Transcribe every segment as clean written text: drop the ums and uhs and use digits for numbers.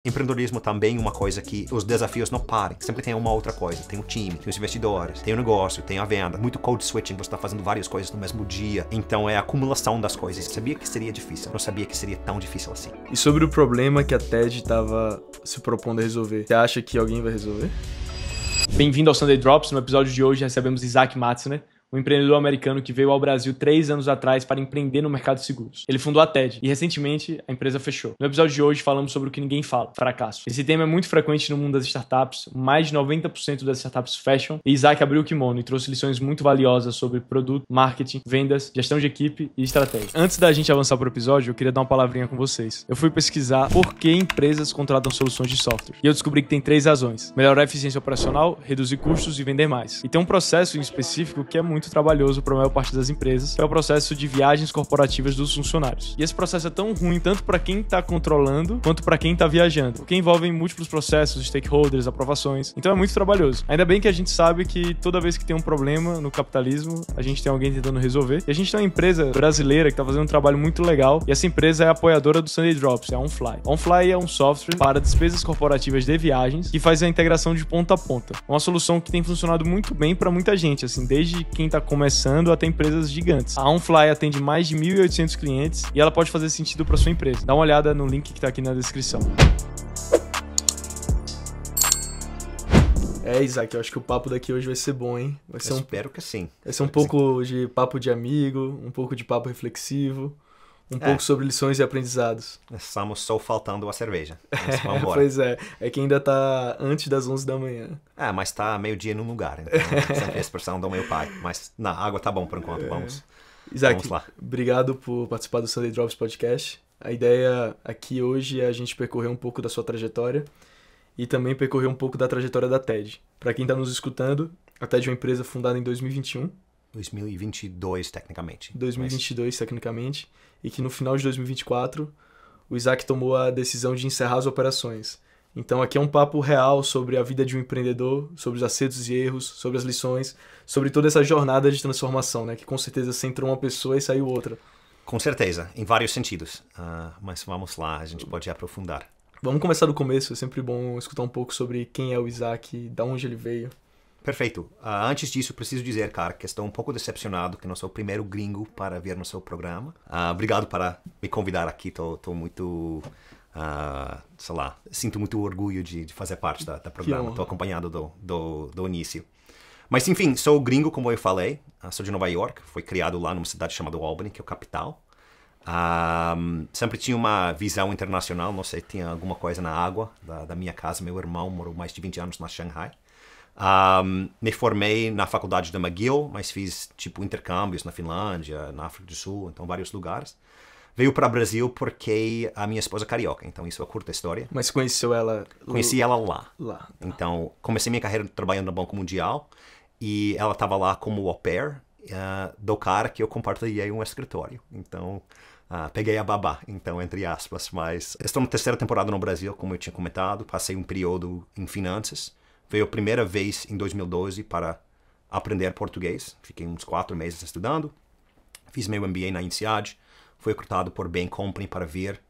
Empreendedorismo também é uma coisa que os desafios não param. Sempre tem uma outra coisa. Tem o time, tem os investidores, tem o negócio, tem a venda. Muito code switching, você está fazendo várias coisas no mesmo dia. Então é a acumulação das coisas. Eu sabia que seria difícil. Não sabia que seria tão difícil assim. E sobre o problema que a TED estava se propondo a resolver, você acha que alguém vai resolver? Bem-vindo ao Sunday Drops. No episódio de hoje recebemos Isaac Matzner, um empreendedor americano que veio ao Brasil 3 anos atrás para empreender no mercado de seguros. Ele fundou a TED e recentemente a empresa fechou. No episódio de hoje falamos sobre o que ninguém fala, fracasso. Esse tema é muito frequente no mundo das startups, mais de 90% das startups fecham e Isaac abriu o kimono e trouxe lições muito valiosas sobre produto, marketing, vendas, gestão de equipe e estratégia. Antes da gente avançar para o episódio, eu queria dar uma palavrinha com vocês. Eu fui pesquisar por que empresas contratam soluções de software e eu descobri que tem 3 razões: melhorar a eficiência operacional, reduzir custos e vender mais. E tem um processo em específico que é muito trabalhoso para a maior parte das empresas, que é o processo de viagens corporativas dos funcionários. E esse processo é tão ruim tanto para quem está controlando quanto para quem está viajando, porque envolve múltiplos processos, stakeholders, aprovações. Então é muito trabalhoso. Ainda bem que a gente sabe que toda vez que tem um problema no capitalismo, a gente tem alguém tentando resolver. E a gente tem uma empresa brasileira que está fazendo um trabalho muito legal, e essa empresa é a apoiadora do Sunday Drops, é a OnFly. A OnFly é um software para despesas corporativas de viagens que faz a integração de ponta a ponta. Uma solução que tem funcionado muito bem para muita gente, assim, desde quem está começando até empresas gigantes. A OnFly atende mais de 1.800 clientes e ela pode fazer sentido para sua empresa. Dá uma olhada no link que está aqui na descrição. Isaac, eu acho que o papo daqui hoje vai ser bom, hein? Espero que sim. Vai ser um pouco de papo de amigo, um pouco de papo reflexivo, pouco sobre lições e aprendizados. Estamos só faltando a cerveja. Mas vamos embora. Pois é que ainda tá antes das 11 da manhã. Mas tá meio-dia num lugar, então sempre a expressão do meu pai. Mas na água tá bom por enquanto, vamos. Isaac, vamos lá. Obrigado por participar do Sunday Drops Podcast. A ideia aqui hoje é a gente percorrer um pouco da sua trajetória e também percorrer um pouco da trajetória da TED. Para quem tá nos escutando, a TED é uma empresa fundada em 2021. 2022, tecnicamente. 2022, tecnicamente. E que no final de 2024, o Isaac tomou a decisão de encerrar as operações. Então aqui é um papo real sobre a vida de um empreendedor, sobre os acertos e erros, sobre as lições, sobre toda essa jornada de transformação, né? Que com certeza se entrou uma pessoa e saiu outra. Com certeza, em vários sentidos. Mas vamos lá, a gente pode aprofundar. Vamos começar do começo, é sempre bom escutar um pouco sobre quem é o Isaac, de onde ele veio. Perfeito. Antes disso, preciso dizer, cara, que estou um pouco decepcionado que não sou o primeiro gringo para vir no seu programa. Obrigado por me convidar aqui. Estou muito, sei lá, sinto muito orgulho de fazer parte da programa. Estou acompanhado do início. Mas, enfim, sou gringo, como eu falei. Sou de Nova York. Fui criado lá numa cidade chamada Albany, que é a capital. Sempre tinha uma visão internacional. Não sei, tinha alguma coisa na água da minha casa. Meu irmão morou mais de 20 anos na Shanghai. Me formei na faculdade da McGill, mas fiz tipo intercâmbios na Finlândia, na África do Sul, então vários lugares. Veio para o Brasil porque a minha esposa é carioca, então isso é uma curta história. Mas conheceu ela? Conheci ela lá. Tá. Então comecei minha carreira trabalhando no Banco Mundial e ela estava lá como au pair do cara que eu compartilhei um escritório. Então peguei a babá, então entre aspas. Mas estou na 3ª temporada no Brasil, como eu tinha comentado, passei um período em finanças. Veio a primeira vez em 2012 para aprender português. Fiquei uns 4 meses estudando. Fiz meu MBA na INSEAD. Fui recrutado por Bain Company para vir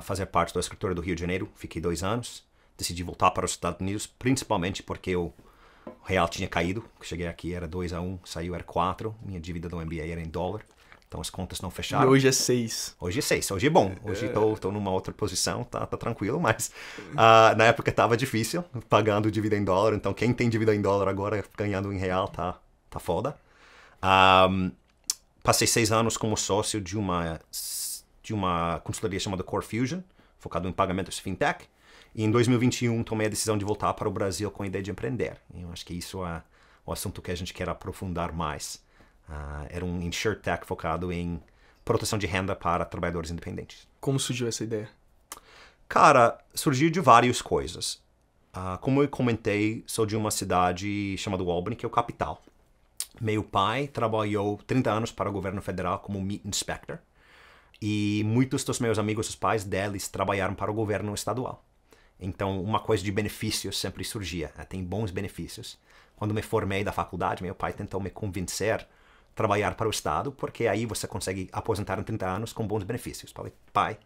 fazer parte da escritório do Rio de Janeiro. Fiquei 2 anos. Decidi voltar para os Estados Unidos, principalmente porque o real tinha caído. Cheguei aqui, era 2-1, saiu, era 4. Minha dívida do MBA era em dólar. Então as contas não fecharam. E hoje é 6. Hoje é 6, hoje é bom. Hoje estou numa outra posição, tá tranquilo, mas na época estava difícil, pagando dívida em dólar. Então quem tem dívida em dólar agora, ganhando em real, tá foda. Passei 6 anos como sócio de uma consultoria chamada Core Fusion, focado em pagamentos fintech. E em 2021 tomei a decisão de voltar para o Brasil com a ideia de empreender. E eu acho que isso é o assunto que a gente quer aprofundar mais. Era um insurtech focado em proteção de renda para trabalhadores independentes. Como surgiu essa ideia? Cara, surgiu de várias coisas. Como eu comentei, sou de uma cidade chamada Albany, que é o capital. Meu pai trabalhou 30 anos para o governo federal como meat inspector. E muitos dos meus amigos, os pais deles, trabalharam para o governo estadual. Então, uma coisa de benefícios sempre surgia. Tem bons benefícios. Quando me formei da faculdade, meu pai tentou me convencer trabalhar para o Estado, porque aí você consegue aposentar em 30 anos com bons benefícios. Falei, pai,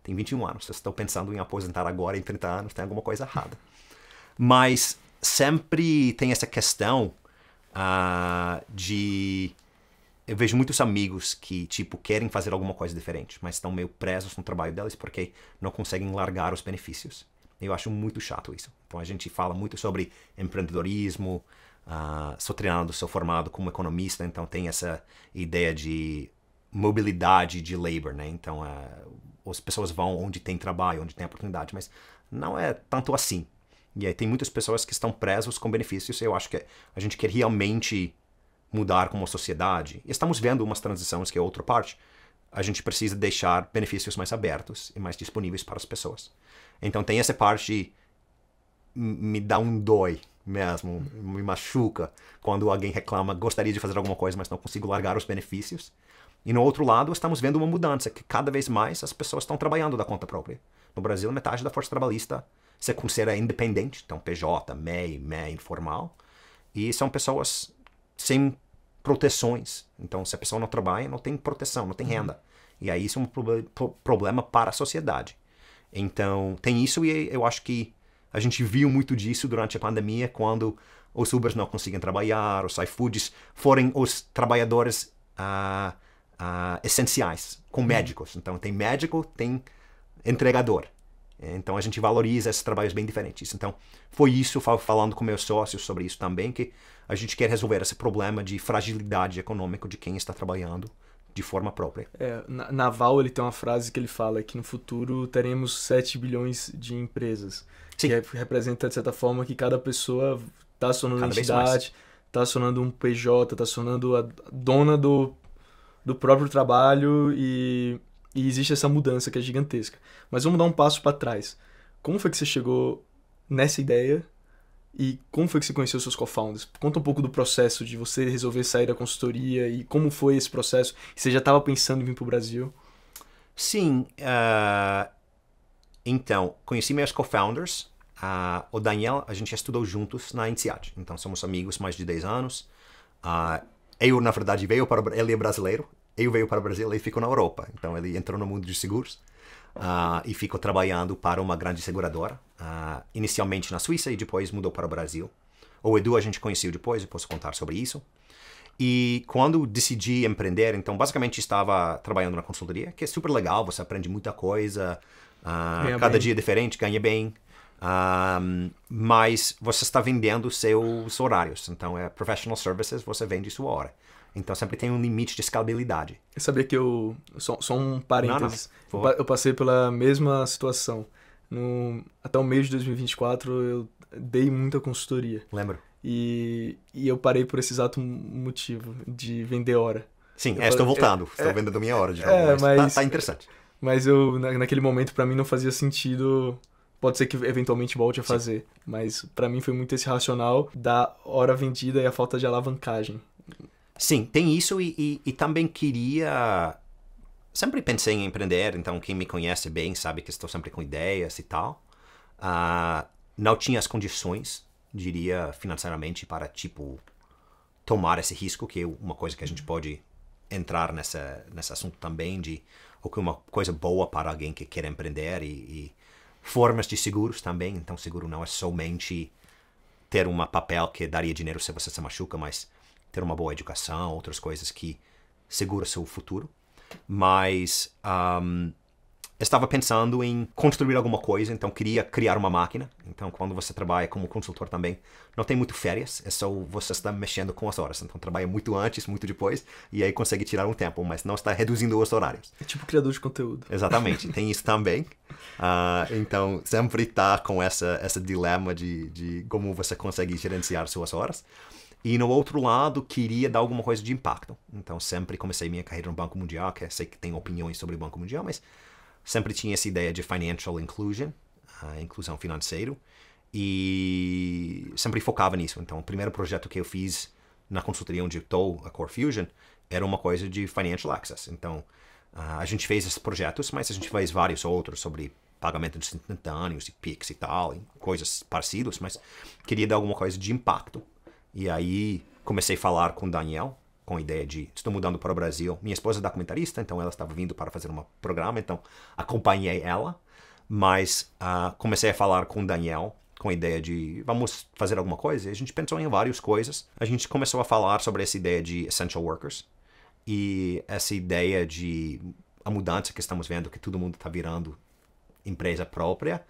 tem 21 anos. Se estou pensando em aposentar agora em 30 anos, tem alguma coisa errada. Mas sempre tem essa questão de... Eu vejo muitos amigos que, tipo, querem fazer alguma coisa diferente, mas estão meio presos no trabalho deles porque não conseguem largar os benefícios. Eu acho muito chato isso. Então a gente fala muito sobre empreendedorismo, sou treinado, sou formado como economista, então tem essa ideia de mobilidade de labor, né? Então as pessoas vão onde tem trabalho, onde tem oportunidade, mas não é tanto assim. E aí tem muitas pessoas que estão presas com benefícios. Eu acho que a gente quer realmente mudar como sociedade. E estamos vendo umas transições que é outra parte. A gente precisa deixar benefícios mais abertos e mais disponíveis para as pessoas. Então tem essa parte, me dá um dói mesmo, me machuca quando alguém reclama, gostaria de fazer alguma coisa, mas não consigo largar os benefícios. E no outro lado, estamos vendo uma mudança, que cada vez mais as pessoas estão trabalhando da conta própria. No Brasil, metade da força trabalhista se considera independente, então PJ, MEI, informal, e são pessoas sem proteções. Então, se a pessoa não trabalha, não tem proteção, não tem renda. E aí isso é um problema para a sociedade. Então, tem isso, e eu acho que a gente viu muito disso durante a pandemia, quando os Ubers não conseguem trabalhar, os iFoods forem os trabalhadores essenciais, com médicos. Então, tem médico, tem entregador. Então, a gente valoriza esses trabalhos bem diferentes. Então, foi isso, falando com meus sócios sobre isso também, que a gente quer resolver esse problema de fragilidade econômica de quem está trabalhando de forma própria. Naval, ele tem uma frase que ele fala que no futuro teremos 7 bilhões de empresas. Sim. Que representa, de certa forma, que cada pessoa está se tornando uma entidade, está se tornando um PJ, está se tornando a dona do próprio trabalho e existe essa mudança que é gigantesca. Mas vamos dar um passo para trás. Como foi que você chegou nessa ideia e como foi que você conheceu seus co-founders? Conta um pouco do processo de você resolver sair da consultoria e como foi esse processo. Você já estava pensando em vir para o Brasil? Sim. Então, conheci meus co-founders. O Daniel, a gente estudou juntos na INSEAD. Então, somos amigos mais de 10 anos. Eu, na verdade, ele é brasileiro. Eu veio para o Brasil e ficou na Europa. Então, ele entrou no mundo de seguros e ficou trabalhando para uma grande seguradora. Inicialmente na Suíça e depois mudou para o Brasil. O Edu a gente conheceu depois, eu posso contar sobre isso. E quando decidi empreender, então, basicamente estava trabalhando na consultoria, que é super legal, você aprende muita coisa, cada dia é diferente, ganha bem. Mas você está vendendo seus horários. Então, é professional services, você vende sua hora. Então, sempre tem um limite de escalabilidade. Eu sabia que só um parênteses. Não. Eu passei pela mesma situação. Até o mês de 2024, eu dei muita consultoria. Lembro. E eu parei por esse exato motivo, de vender hora. Sim, estou voltando. Estou vendendo minha hora de novo. Mas tá interessante. Mas naquele momento, para mim, não fazia sentido. Pode ser que eventualmente volte a fazer. Sim. Mas para mim foi muito esse racional da hora vendida e a falta de alavancagem. Sim, tem isso e também queria... Sempre pensei em empreender, então quem me conhece bem sabe que estou sempre com ideias e tal. Não tinha as condições, diria, financeiramente para, tipo, tomar esse risco, que é uma coisa que a gente pode entrar nesse assunto também, ou que é uma coisa boa para alguém que quer empreender e formas de seguros também. Então, seguro não é somente ter um papel que daria dinheiro se você se machuca, mas ter uma boa educação, outras coisas que segura seu futuro. Mas estava pensando em construir alguma coisa, então queria criar uma máquina. Então, quando você trabalha como consultor também, não tem muito férias, é só você estar mexendo com as horas. Então, trabalha muito antes, muito depois, e aí consegue tirar um tempo, mas não está reduzindo os horários. É tipo criador de conteúdo. Exatamente, tem isso também. Então, sempre está com esse dilema de como você consegue gerenciar suas horas. E no outro lado, queria dar alguma coisa de impacto. Então, sempre comecei minha carreira no Banco Mundial, que eu sei que tem opiniões sobre o Banco Mundial, mas sempre tinha essa ideia de financial inclusion, inclusão financeira, e sempre focava nisso. Então, o primeiro projeto que eu fiz na consultoria onde eu estou, a Core Fusion, era uma coisa de financial access. Então, a gente fez esses projetos, mas a gente fez vários outros sobre pagamento de instantâneos e Pix e tal, e coisas parecidas, mas queria dar alguma coisa de impacto. E aí comecei a falar com o Daniel, com a ideia de estou mudando para o Brasil. Minha esposa é documentarista, então ela estava vindo para fazer um programa, então acompanhei ela. Mas comecei a falar com o Daniel, com a ideia de vamos fazer alguma coisa. E a gente pensou em várias coisas. A gente começou a falar sobre essa ideia de essential workers e essa ideia de a mudança que estamos vendo, que todo mundo está virando empresa própria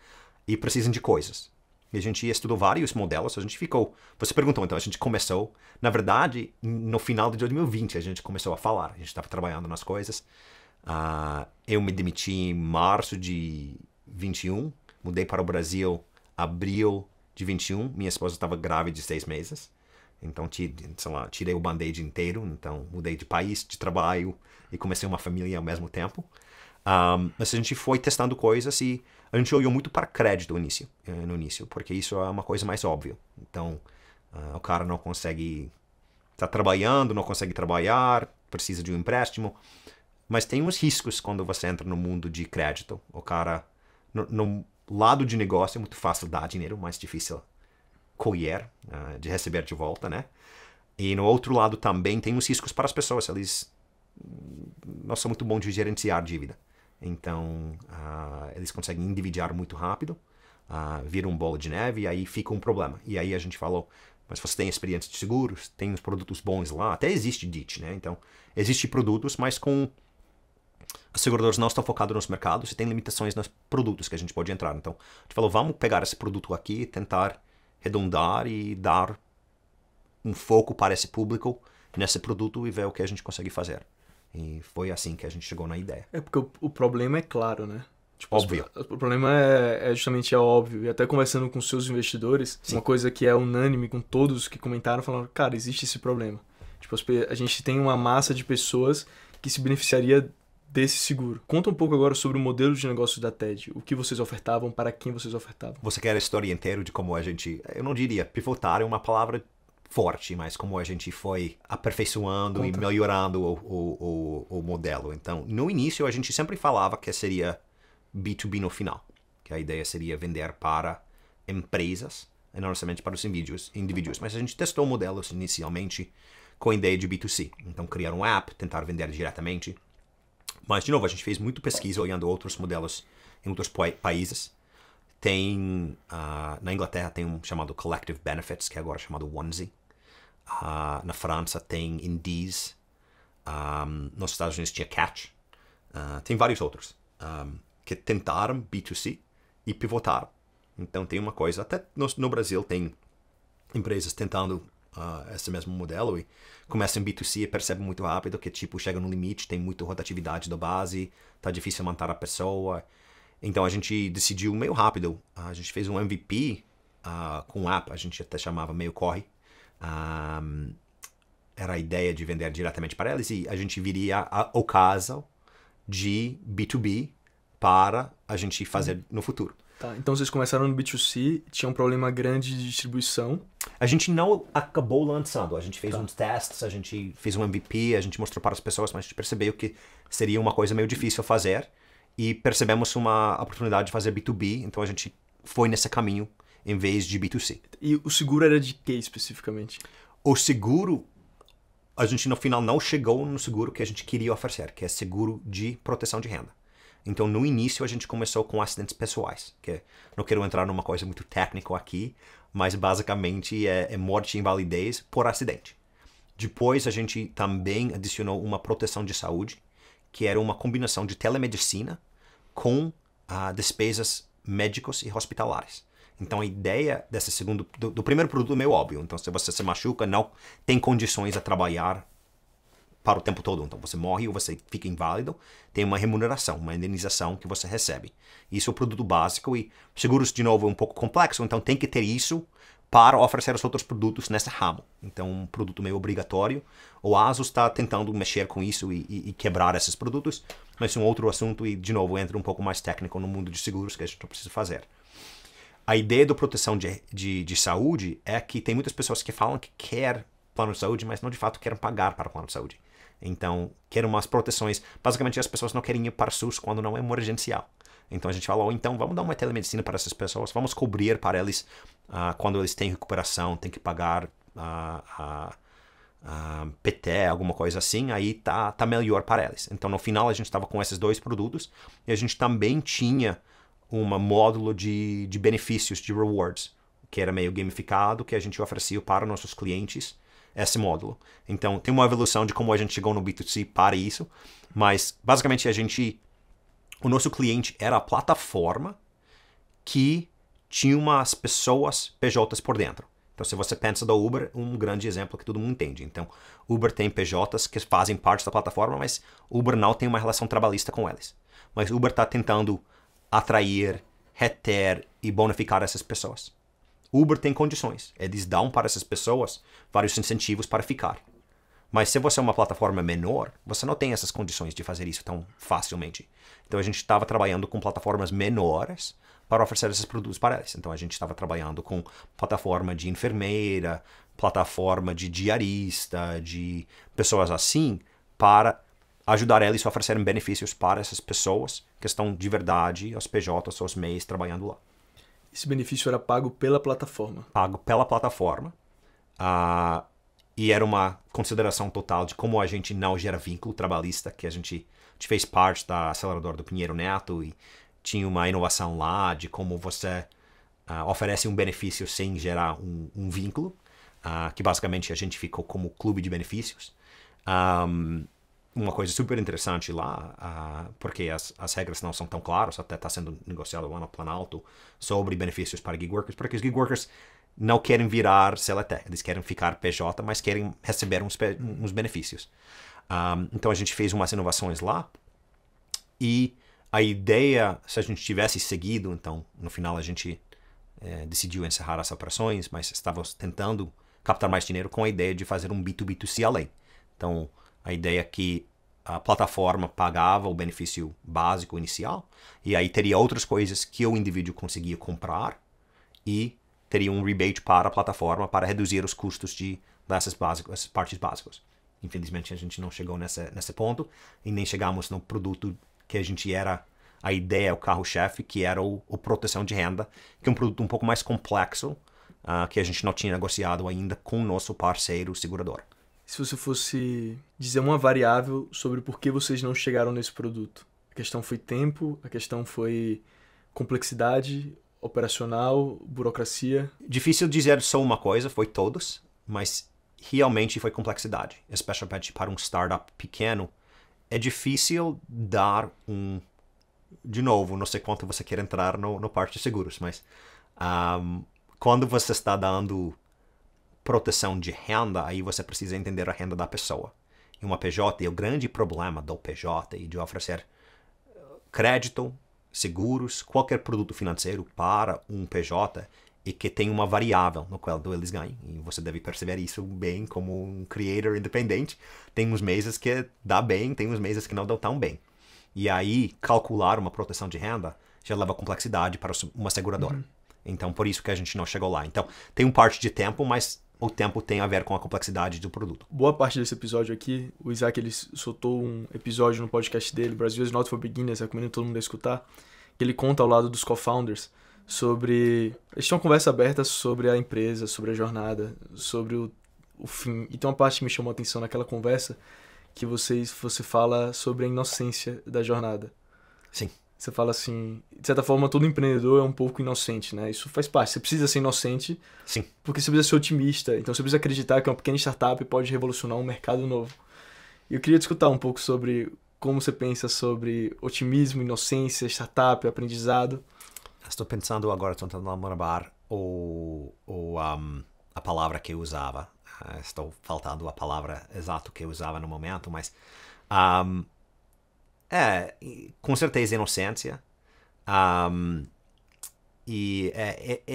e precisam de coisas. E a gente estudou vários modelos, a gente ficou... Você perguntou, então, a gente começou... Na verdade, no final de 2020, a gente começou a falar. A gente estava trabalhando nas coisas. Eu me demiti em março de 21, mudei para o Brasil em abril de 21. Minha esposa estava grávida de 6 meses. Então, tirei o band-aid inteiro. Então, mudei de país, de trabalho e comecei uma família ao mesmo tempo. Mas a gente foi testando coisas e a gente olhou muito para crédito no início, porque isso é uma coisa mais óbvia. Então, o cara não consegue estar trabalhando, não consegue trabalhar, precisa de um empréstimo. Mas tem uns riscos quando você entra no mundo de crédito. O cara, no lado de negócio, é muito fácil dar dinheiro, mais difícil colher, de receber de volta, né? E no outro lado também tem uns riscos para as pessoas. Eles não são muito bons de gerenciar dívida. Então, eles conseguem endividar muito rápido, vira um bola de neve e aí fica um problema. E aí a gente falou, mas você tem experiência de seguros, tem uns produtos bons lá, até existe DIT, né? Então, existem produtos, mas com... Os seguradores não estão focados nos mercados e tem limitações nos produtos que a gente pode entrar. Então, a gente falou, vamos pegar esse produto aqui, tentar redondar e dar um foco para esse público nesse produto e ver o que a gente consegue fazer. E foi assim que a gente chegou na ideia. É porque o problema é claro, né? Tipo, Óbvio. O problema é justamente óbvio. E até conversando com seus investidores, Sim. uma coisa que é unânime com todos que comentaram, falando, cara, existe esse problema. Tipo, a gente tem uma massa de pessoas que se beneficiaria desse seguro. Conta um pouco agora sobre o modelo de negócio da TED. O que vocês ofertavam, para quem vocês ofertavam. Você quer a história inteira de como a gente... Eu não diria pivotar, é uma palavra forte, mas como a gente foi aperfeiçoando e melhorando o modelo. Então, no início, a gente sempre falava que seria B2B no final. Que a ideia seria vender para empresas e não necessariamente para os indivíduos. Mas a gente testou modelos inicialmente com a ideia de B2C. Então, criar um app, tentar vender diretamente. Mas, de novo, a gente fez muito pesquisa olhando outros modelos em outros países. Tem, na Inglaterra tem um chamado Collective Benefits, que é agora chamado Onesie. Na França tem Indies. Nos Estados Unidos tinha Catch. Tem vários outros que tentaram B2C e pivotaram. Então tem uma coisa, até no Brasil tem empresas tentando esse mesmo modelo e começam em B2C e percebem muito rápido que tipo chega no limite, tem muita rotatividade da base, tá difícil manter a pessoa. Então a gente decidiu meio rápido. A gente fez um MVP com um app, a gente até chamava meio corre. Era a ideia de vender diretamente para eles e a gente viria o caso de B2B para a gente fazer no futuro. Tá, então vocês começaram no B2C, tinha um problema grande de distribuição. A gente não acabou lançando, a gente fez uns testes, a gente fez um MVP, a gente mostrou para as pessoas, mas a gente percebeu que seria uma coisa meio difícil a fazer e percebemos uma oportunidade de fazer B2B, então a gente foi nesse caminho em vez de B2C. E o seguro era de quê especificamente? O seguro, a gente no final não chegou no seguro que a gente queria oferecer, que é seguro de proteção de renda. Então, no início, a gente começou com acidentes pessoais, que não quero entrar numa coisa muito técnica aqui, mas basicamente é morte e invalidez por acidente. Depois, a gente também adicionou uma proteção de saúde, que era uma combinação de telemedicina com despesas médicos e hospitalares. Então, a ideia desse segundo, do primeiro produto é meio óbvio. Então, se você se machuca, não tem condições a trabalhar para o tempo todo. Então, você morre ou você fica inválido, tem uma remuneração, uma indenização que você recebe. Isso é o produto básico e seguros, de novo, é um pouco complexo, então tem que ter isso para oferecer os outros produtos nesse ramo. Então, um produto meio obrigatório. O ASUS está tentando mexer com isso e quebrar esses produtos, mas é um outro assunto e, de novo, entra um pouco mais técnico no mundo de seguros que a gente não precisa fazer. A ideia da proteção de saúde é que tem muitas pessoas que falam que querem plano de saúde, mas não de fato querem pagar para o plano de saúde. Então, querem umas proteções. Basicamente, as pessoas não querem ir para o SUS quando não é emergencial. Então, a gente falou, então, vamos dar uma telemedicina para essas pessoas, vamos cobrir para eles quando eles têm recuperação, tem que pagar PT, alguma coisa assim, aí tá melhor para eles. Então, no final, a gente estava com esses dois produtos e a gente também tinha um módulo de benefícios, de rewards, que era meio gamificado, que a gente oferecia para nossos clientes esse módulo. Então, tem uma evolução de como a gente chegou no B2C para isso, mas, basicamente, o nosso cliente era a plataforma que tinha umas pessoas PJs por dentro. Então, se você pensa do Uber, um grande exemplo que todo mundo entende. Então, Uber tem PJs que fazem parte da plataforma, mas Uber não tem uma relação trabalhista com eles. Mas Uber está tentando atrair, reter e bonificar essas pessoas. Uber tem condições. Eles dão para essas pessoas vários incentivos para ficar. Mas se você é uma plataforma menor, você não tem essas condições de fazer isso tão facilmente. Então, a gente estava trabalhando com plataformas menores para oferecer esses produtos para eles. Então, a gente estava trabalhando com plataforma de enfermeira, plataforma de diarista, de pessoas assim, para ajudar eles a oferecerem benefícios para essas pessoas que estão de verdade, os PJs, os MEIs, trabalhando lá. Esse benefício era pago pela plataforma? Pago pela plataforma. E era uma consideração total de como a gente não gera vínculo trabalhista, que a gente fez parte da aceleradora do Pinheiro Neto e tinha uma inovação lá de como você oferece um benefício sem gerar um vínculo, que basicamente a gente ficou como clube de benefícios. Uma coisa super interessante lá, porque as regras não são tão claras, até está sendo negociado lá no Planalto sobre benefícios para gig workers, porque os gig workers não querem virar CLT, eles querem ficar PJ, mas querem receber uns benefícios. Então a gente fez umas inovações lá e a ideia, se a gente tivesse seguido, então no final a gente decidiu encerrar as operações, mas estávamos tentando captar mais dinheiro com a ideia de fazer um B2B2C além. Então a ideia é que a plataforma pagava o benefício básico inicial e aí teria outras coisas que o indivíduo conseguia comprar e teria um rebate para a plataforma para reduzir os custos dessas partes básicas. Infelizmente, a gente não chegou nesse ponto e nem chegamos no produto que a gente era, a ideia, o carro-chefe, que era o proteção de renda, que é um produto um pouco mais complexo, que a gente não tinha negociado ainda com o nosso parceiro segurador. Se você fosse dizer uma variável sobre por que vocês não chegaram nesse produto, a questão foi tempo, a questão foi complexidade, operacional, burocracia? Difícil dizer só uma coisa, foi todos, mas realmente foi complexidade. Especialmente para um startup pequeno, é difícil dar de novo, não sei quanto você quer entrar no parte de seguros, mas quando você está dando proteção de renda, aí você precisa entender a renda da pessoa. E uma PJ, e o grande problema do PJ e de oferecer crédito, seguros, qualquer produto financeiro para um PJ e que tem uma variável no qual eles ganham. E você deve perceber isso bem como um creator independente. Tem uns meses que dá bem, tem uns meses que não dão tão bem. E aí, calcular uma proteção de renda já leva complexidade para uma seguradora. Uhum. Então, por isso que a gente não chegou lá. Então, tem um parte de tempo, mas o tempo tem a ver com a complexidade do produto. Boa parte desse episódio aqui, o Isaac ele soltou um episódio no podcast dele, Brazil is not for beginners, recomendo todo mundo a escutar, que ele conta ao lado dos co-founders sobre... Eles tinham uma conversa aberta sobre a empresa, sobre a jornada, sobre o fim. E tem uma parte que me chamou a atenção naquela conversa, que você fala sobre a inocência da jornada. Sim. Você fala assim, de certa forma, todo empreendedor é um pouco inocente, né? Isso faz parte. Você precisa ser inocente. Sim. Porque você precisa ser otimista. Então, você precisa acreditar que uma pequena startup pode revolucionar um mercado novo. E eu queria discutir um pouco sobre como você pensa sobre otimismo, inocência, startup, aprendizado. Estou pensando agora, estou tentando lembrar a palavra que eu usava. Estou faltando a palavra exata que eu usava no momento, mas... com certeza inocência e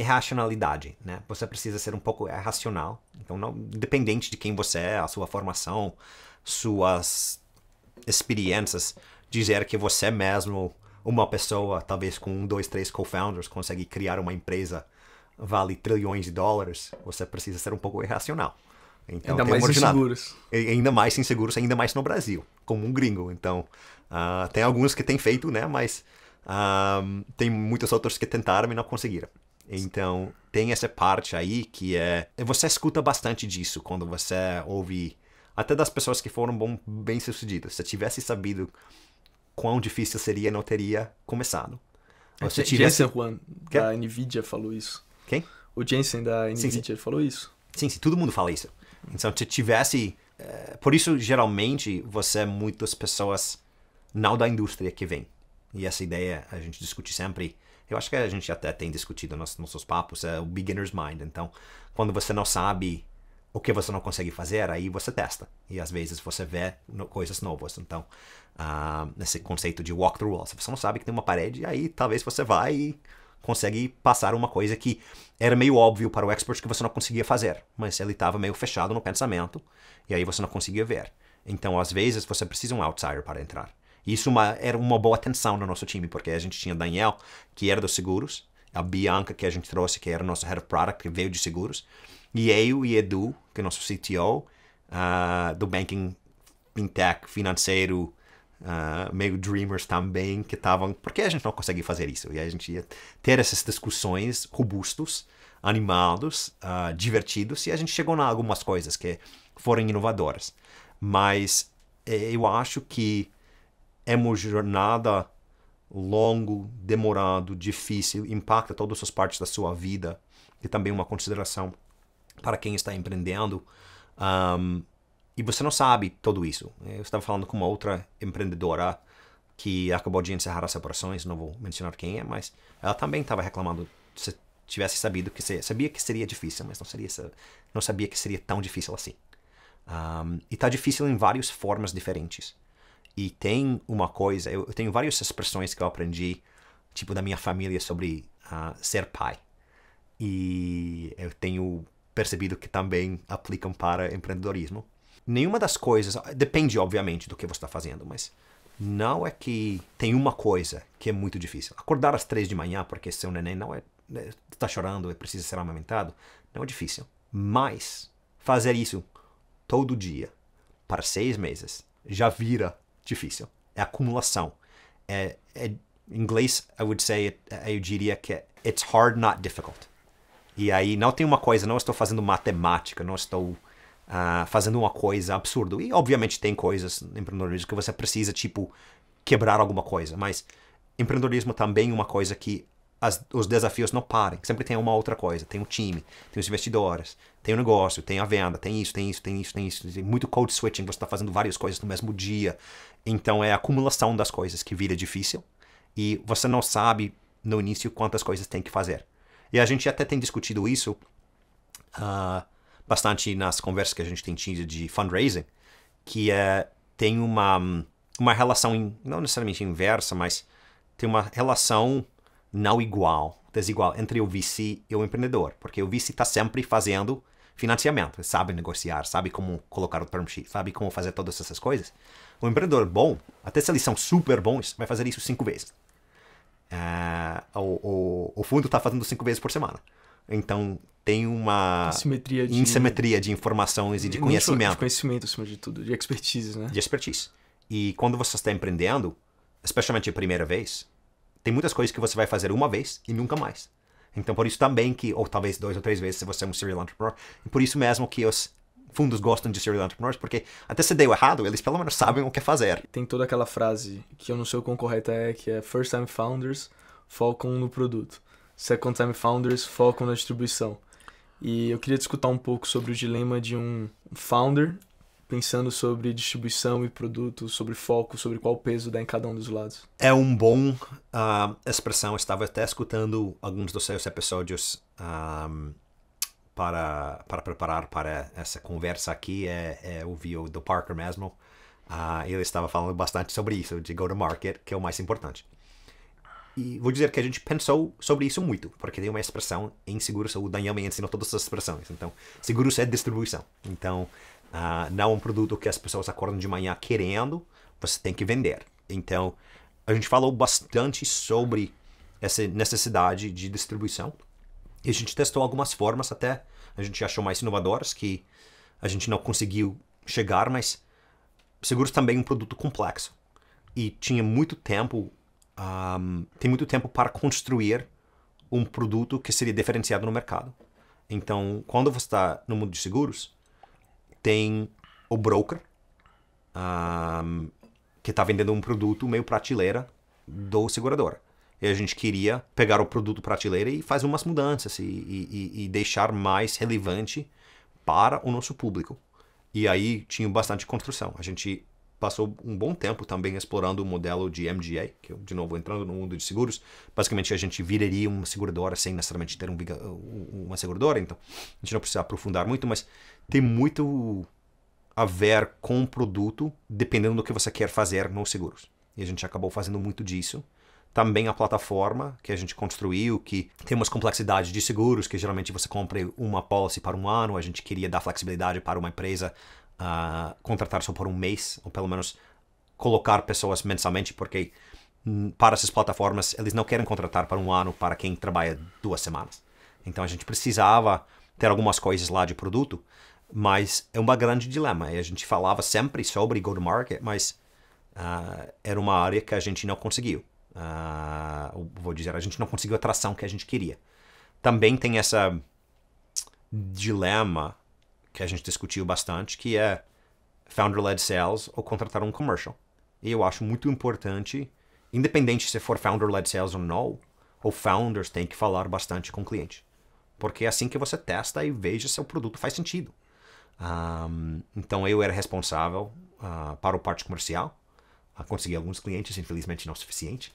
racionalidade, né? Você precisa ser um pouco racional. Então, não, independente de quem você é, a sua formação, suas experiências, dizer que você mesmo, uma pessoa, talvez com 1, 2, 3 co-founders, consegue criar uma empresa vale trilhões de dólares, você precisa ser um pouco irracional. Então, ainda mais inseguros. Ainda mais inseguros, ainda mais no Brasil, como um gringo. Então, tem alguns que têm feito, né? Mas tem muitos outros que tentaram e não conseguiram. Então, tem essa parte aí que você escuta bastante disso quando você ouve, até das pessoas que foram bem-sucedidas. Se tivesse sabido quão difícil seria, não teria começado. Ou se tivesse... Jensen Huang, da NVIDIA, falou isso. Quem? O Jensen, da NVIDIA, sim. falou isso. Sim, todo mundo fala isso. Então, se tivesse... Por isso, geralmente, muitas pessoas não da indústria que vem. E essa ideia a gente discute sempre. Eu acho que a gente até tem discutido nos nossos papos, é o beginner's mind. Então, quando você não sabe o que você não consegue fazer, aí você testa. E às vezes você vê coisas novas. Então, esse conceito de walk through wall. Se você não sabe que tem uma parede, aí talvez você vai e consegue passar uma coisa que era meio óbvio para o expert que você não conseguia fazer. Mas ele estava meio fechado no pensamento, e aí você não conseguia ver. Então, às vezes, você precisa de um outsider para entrar. E isso era uma boa atenção no nosso time, porque a gente tinha Daniel, que era dos seguros, a Bianca, que a gente trouxe, que era nosso Head of Product, que veio de seguros, e eu e Edu, que é nosso CTO, do banking, fintech, financeiro, meio dreamers também, que estavam... Por que a gente não consegue fazer isso? E a gente ia ter essas discussões robustos, animados, divertidos, e a gente chegou a algumas coisas que foram inovadoras. Mas eu acho que é uma jornada longo, demorado, difícil, impacta todas as partes da sua vida, e também uma consideração para quem está empreendendo. E você não sabe tudo isso. Eu estava falando com uma outra empreendedora que acabou de encerrar as operações, não vou mencionar quem é, mas ela também estava reclamando se tivesse sabido que sabia que seria difícil, mas não sabia que seria tão difícil assim. E está difícil em várias formas diferentes. E tem uma coisa, eu tenho várias expressões que eu aprendi, tipo da minha família, sobre ser pai. E eu tenho percebido que também aplicam para empreendedorismo. Nenhuma das coisas, depende obviamente do que você está fazendo, mas não é que tem uma coisa que é muito difícil. Acordar às 3 da manhã porque seu neném está chorando e precisa ser amamentado, não é difícil. Mas fazer isso todo dia, para 6 meses, já vira difícil. É acumulação. Em inglês, eu diria que it's hard, not difficult. E aí não tem uma coisa, não estou fazendo matemática, não estou fazendo uma coisa absurda. E obviamente tem coisas no empreendedorismo que você precisa, tipo, quebrar alguma coisa. Mas empreendedorismo também é uma coisa que os desafios não parem. Sempre tem uma outra coisa. Tem o time, tem os investidores, tem o negócio, tem a venda, tem isso. Tem muito code switching, você está fazendo várias coisas no mesmo dia. Então é a acumulação das coisas que vira difícil. E você não sabe no início quantas coisas tem que fazer. E a gente até tem discutido isso bastante nas conversas que a gente tem tido de fundraising, que tem uma relação, não necessariamente inversa, mas tem uma relação não desigual entre o VC e o empreendedor. Porque o VC está sempre fazendo financiamento, sabe negociar, sabe como colocar o term sheet, sabe como fazer todas essas coisas. O empreendedor bom, até se eles são super bons, vai fazer isso 5 vezes. O fundo está fazendo 5 vezes por semana. Então tem uma insimetria de informações e de conhecimento. De conhecimento, acima de tudo, de expertise, né? De expertise. E quando você está empreendendo, especialmente a primeira vez, tem muitas coisas que você vai fazer uma vez e nunca mais. Então por isso também ou talvez 2 ou 3 vezes se você é um serial entrepreneur, e por isso mesmo que os fundos gostam de serial entrepreneurs, porque até se deu errado, eles pelo menos sabem o que fazer. Tem toda aquela frase, que eu não sei o quão correta que é First Time Founders focam no produto. Second Time Founders focam na distribuição. E eu queria discutir um pouco sobre o dilema de um founder pensando sobre distribuição e produto, sobre foco, sobre qual peso dá em cada um dos lados. É um bom expressão. Eu estava até escutando alguns dos seus episódios para preparar para essa conversa aqui. Ouvi o do Parker mesmo. Ele estava falando bastante sobre isso, de go-to-market, que é o mais importante. E vou dizer que a gente pensou sobre isso muito, porque tem uma expressão em seguros, o Daniel me ensinou todas as expressões. Então, seguros é distribuição. Então, não é um produto que as pessoas acordam de manhã querendo, você tem que vender. Então, a gente falou bastante sobre essa necessidade de distribuição. E a gente testou algumas formas até, a gente achou mais inovadoras, que a gente não conseguiu chegar, mas seguros também é um produto complexo. E tinha muito tempo, tem muito tempo para construir um produto que seria diferenciado no mercado. Então, quando você está no mundo de seguros, tem o broker, que está vendendo um produto meio prateleira do segurador. E a gente queria pegar o produto prateleira e fazer umas mudanças e deixar mais relevante para o nosso público. E aí tinha bastante construção. A gente passou um bom tempo também explorando o modelo de MGA, que eu, de novo, entrando no mundo de seguros. Basicamente, a gente viraria uma seguradora sem necessariamente ter uma seguradora, então a gente não precisa aprofundar muito, mas tem muito a ver com o produto, dependendo do que você quer fazer nos seguros. E a gente acabou fazendo muito disso. Também a plataforma que a gente construiu, que tem umas complexidades de seguros, que geralmente você compra uma policy para um ano, a gente queria dar flexibilidade para uma empresa contratar só por um mês, ou pelo menos colocar pessoas mensalmente, porque para essas plataformas eles não querem contratar para um ano para quem trabalha 2 semanas. Então a gente precisava ter algumas coisas lá de produto, mas é um grande dilema. E a gente falava sempre sobre go-to-market, mas era uma área que a gente não conseguiu. Vou dizer, a gente não conseguiu a atração que a gente queria. Também tem essa dilema que a gente discutiu bastante, que é founder-led sales ou contratar um commercial. E eu acho muito importante, independente se for founder-led sales ou não, ou founders têm que falar bastante com o cliente. Porque é assim que você testa e veja se o produto faz sentido. Então eu era responsável para o parte comercial. Consegui alguns clientes, infelizmente não o suficiente.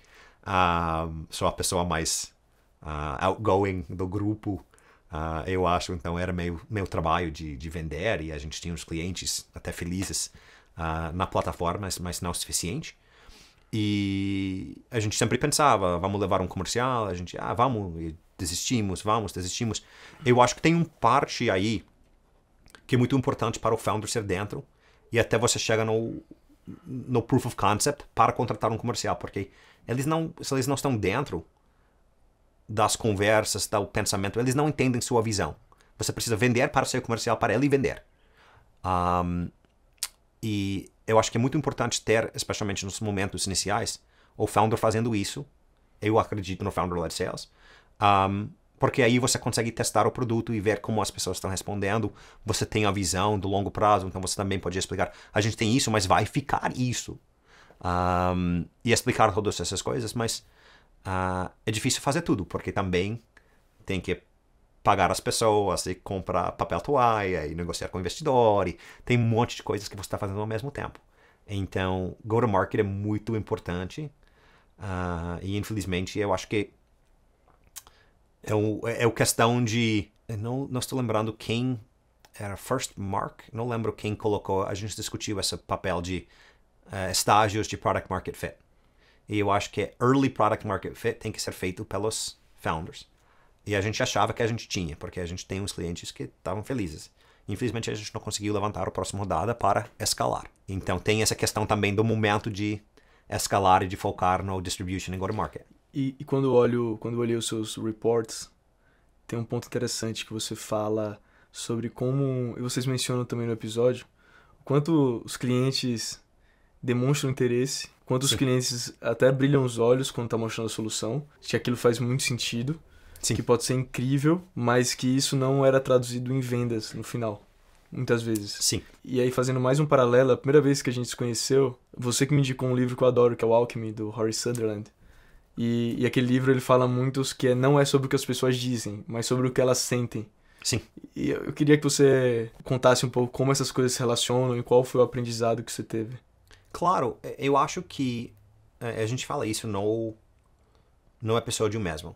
Sou a pessoa mais outgoing do grupo, eu acho. Então era meu trabalho de vender, e a gente tinha os clientes até felizes na plataforma, mas não o suficiente. E a gente sempre pensava, vamos levar um comercial, a gente, vamos, e desistimos. Eu acho que tem parte aí que é muito importante para o founder ser dentro, e até você chega no proof of concept para contratar um comercial, porque se eles não estão dentro das conversas, do pensamento, eles não entendem sua visão. Você precisa vender para ser comercial para ele vender. E eu acho que é muito importante ter, especialmente nos momentos iniciais, o founder fazendo isso. Eu acredito no founder-led sales. Porque aí você consegue testar o produto e ver como as pessoas estão respondendo. Você tem a visão do longo prazo, então você também pode explicar, a gente tem isso, mas vai ficar isso. E explicar todas essas coisas, mas é difícil fazer tudo, porque também tem que pagar as pessoas e comprar papel toalha e negociar com o investidor, e tem um monte de coisas que você está fazendo ao mesmo tempo. Então, go-to-market é muito importante, e infelizmente eu acho que é questão de... Eu não estou lembrando quem era First Mark, não lembro quem colocou, a gente discutiu esse papel de estágios de Product Market Fit. E eu acho que Early Product Market Fit tem que ser feito pelos founders. E a gente achava que a gente tinha, porque a gente tem uns clientes que estavam felizes. Infelizmente a gente não conseguiu levantar a próxima rodada para escalar. Então tem essa questão também do momento de escalar e de focar no distribution e go-to-market. E quando eu olhei os seus reports, tem um ponto interessante que você fala sobre como, e vocês mencionam também no episódio, o quanto os clientes demonstram interesse, quanto os clientes até brilham os olhos quando está mostrando a solução, que aquilo faz muito sentido, que pode ser incrível, mas que isso não era traduzido em vendas no final, muitas vezes. Sim. E aí, fazendo mais um paralelo, a primeira vez que a gente se conheceu, você que me indicou um livro que eu adoro, que é o Alchemy, do Horace Sutherland. E aquele livro ele fala muito que não é sobre o que as pessoas dizem, mas sobre o que elas sentem. Sim. E eu queria que você contasse um pouco como essas coisas se relacionam e qual foi o aprendizado que você teve. Claro, eu acho que a gente fala isso no episódio mesmo.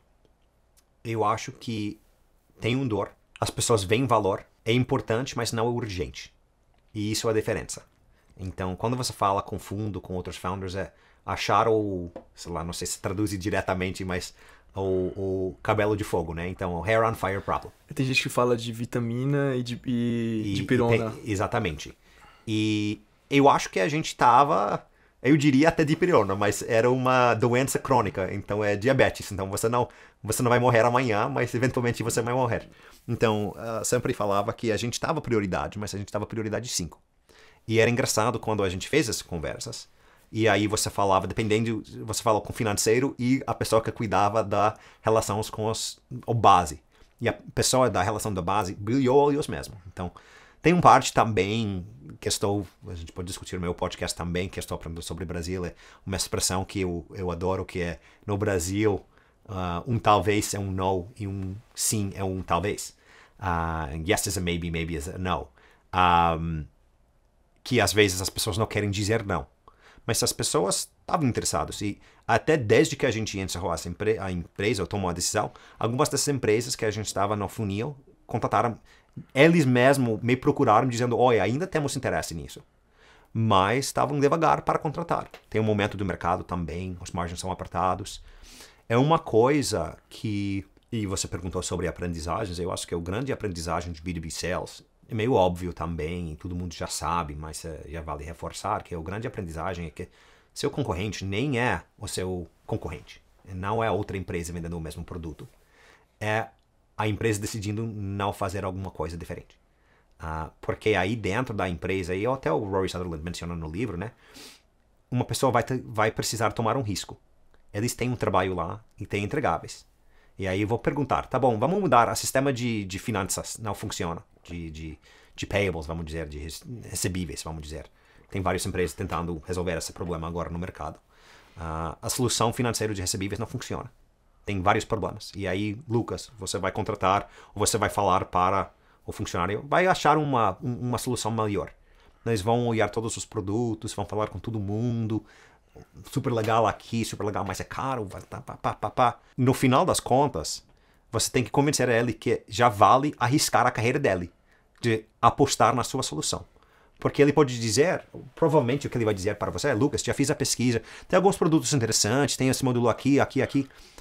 Eu acho que tem um dor, as pessoas veem valor, é importante, mas não é urgente. E isso é a diferença. Então, quando você fala com fundo, com outros founders, achar sei lá, não sei se traduz diretamente, mas o cabelo de fogo, né? Então, o hair on fire problem. Tem gente que fala de vitamina e de pirona. Exatamente. E eu acho que a gente tava, eu diria até de pirona, mas era uma doença crônica, então é diabetes. Então você não vai morrer amanhã, mas eventualmente você vai morrer. Então, sempre falava que a gente tava prioridade, mas a gente tava prioridade 5. E era engraçado quando a gente fez essas conversas, E aí você falava, dependendo, você falava com o financeiro e a pessoa que cuidava da relação com o base. E a pessoa da relação da base brilhou olhos mesmo. Então, tem uma parte também que a gente pode discutir no meu podcast também, que estou aprendendo sobre o Brasil, é uma expressão que eu adoro, que é, no Brasil, um talvez é um no e um sim é um talvez. Yes is a maybe, maybe is a no. Que às vezes as pessoas não querem dizer não. Mas as pessoas estavam interessadas. E até desde que a gente encerrou a empresa, ou tomou a decisão, algumas dessas empresas que a gente estava no funil contataram, eles mesmos me procuraram dizendo, olha, ainda temos interesse nisso. Mas estavam devagar para contratar. Tem um momento do mercado também, os margens são apertados. É uma coisa que... E você perguntou sobre aprendizagens, eu acho que o grande aprendizagem de B2B Sales é meio óbvio também, todo mundo já sabe, mas já vale reforçar que o grande aprendizagem é que seu concorrente nem é o seu concorrente. Não é outra empresa vendendo o mesmo produto. É a empresa decidindo não fazer alguma coisa diferente. Porque aí dentro da empresa, e até o Rory Sutherland menciona no livro, né? Uma pessoa vai precisar tomar um risco. Eles têm um trabalho lá e têm entregáveis. E aí eu vou perguntar, tá bom, vamos mudar, o sistema de finanças não funciona, de payables, vamos dizer, de recebíveis, vamos dizer. Tem várias empresas tentando resolver esse problema agora no mercado. A solução financeira de recebíveis não funciona. Tem vários problemas. E aí, Lucas, você vai contratar, ou você vai falar para o funcionário, vai achar uma solução melhor. Eles vão olhar todos os produtos, vão falar com todo mundo, super legal aqui, super legal, mas é caro. No final das contas, você tem que convencer ele que já vale arriscar a carreira dele, de apostar na sua solução. Porque ele pode dizer, provavelmente o que ele vai dizer para você é, Lucas, já fiz a pesquisa, tem alguns produtos interessantes, tem esse módulo aqui,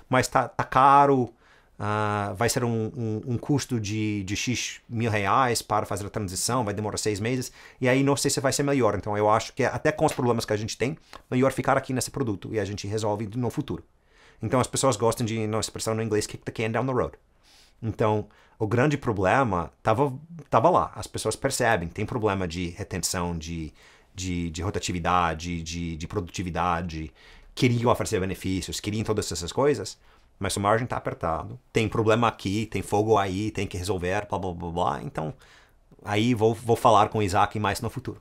mas tá caro, vai ser um custo de X mil reais para fazer a transição, vai demorar 6 meses, e aí não sei se vai ser melhor. Então eu acho que até com os problemas que a gente tem, melhor ficar aqui nesse produto, e a gente resolve no futuro. Então as pessoas gostam de, na expressão no inglês, kick the can down the road. Então, o grande problema tava lá. As pessoas percebem, tem problema de retenção, de rotatividade, de produtividade, queriam oferecer benefícios, queriam todas essas coisas, mas o margem está apertado. Tem problema aqui, tem fogo aí, tem que resolver, blá, blá, blá, blá. Então, aí vou falar com o Isaac mais no futuro.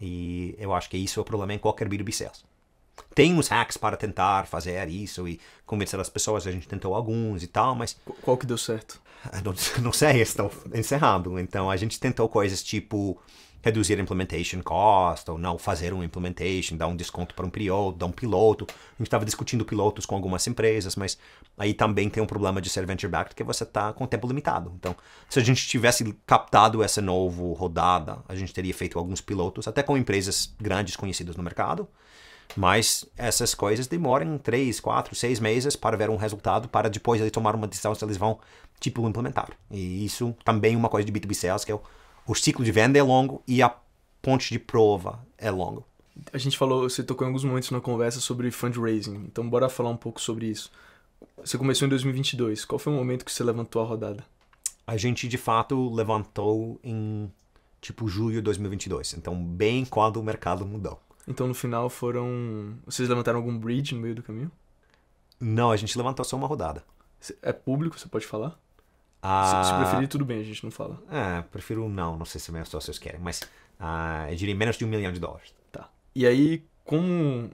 E eu acho que isso é o problema em qualquer B2B Sales. Tem uns hacks para tentar fazer isso e convencer as pessoas, a gente tentou alguns e tal, mas... Qual que deu certo? Não sei, estão encerrando. Então a gente tentou coisas tipo reduzir implementation cost, ou não fazer um implementation, dar um desconto para um período, dar um piloto. A gente estava discutindo pilotos com algumas empresas, mas aí também tem um problema de ser venture-backed, que você está com tempo limitado. Então, se a gente tivesse captado essa nova rodada, a gente teria feito alguns pilotos, até com empresas grandes conhecidas no mercado, mas essas coisas demoram 3, 4, 6 meses para ver um resultado, para depois eles tomar uma decisão se eles vão, tipo, implementar. E isso também é uma coisa de B2B Sales, que é o ciclo de venda é longo e a ponte de prova é longo. A gente falou, você tocou em alguns momentos na conversa sobre fundraising, então bora falar um pouco sobre isso. Você começou em 2022, qual foi o momento que você levantou a rodada? A gente, de fato, levantou em, tipo, julho de 2022, então bem quando o mercado mudou. Então, no final, vocês levantaram algum bridge no meio do caminho? Não, a gente levantou só uma rodada. É público, você pode falar? Se preferir, tudo bem, a gente não fala. Prefiro não sei se meus sócios querem, mas eu diria menos de $1 milhão. Tá. E aí, como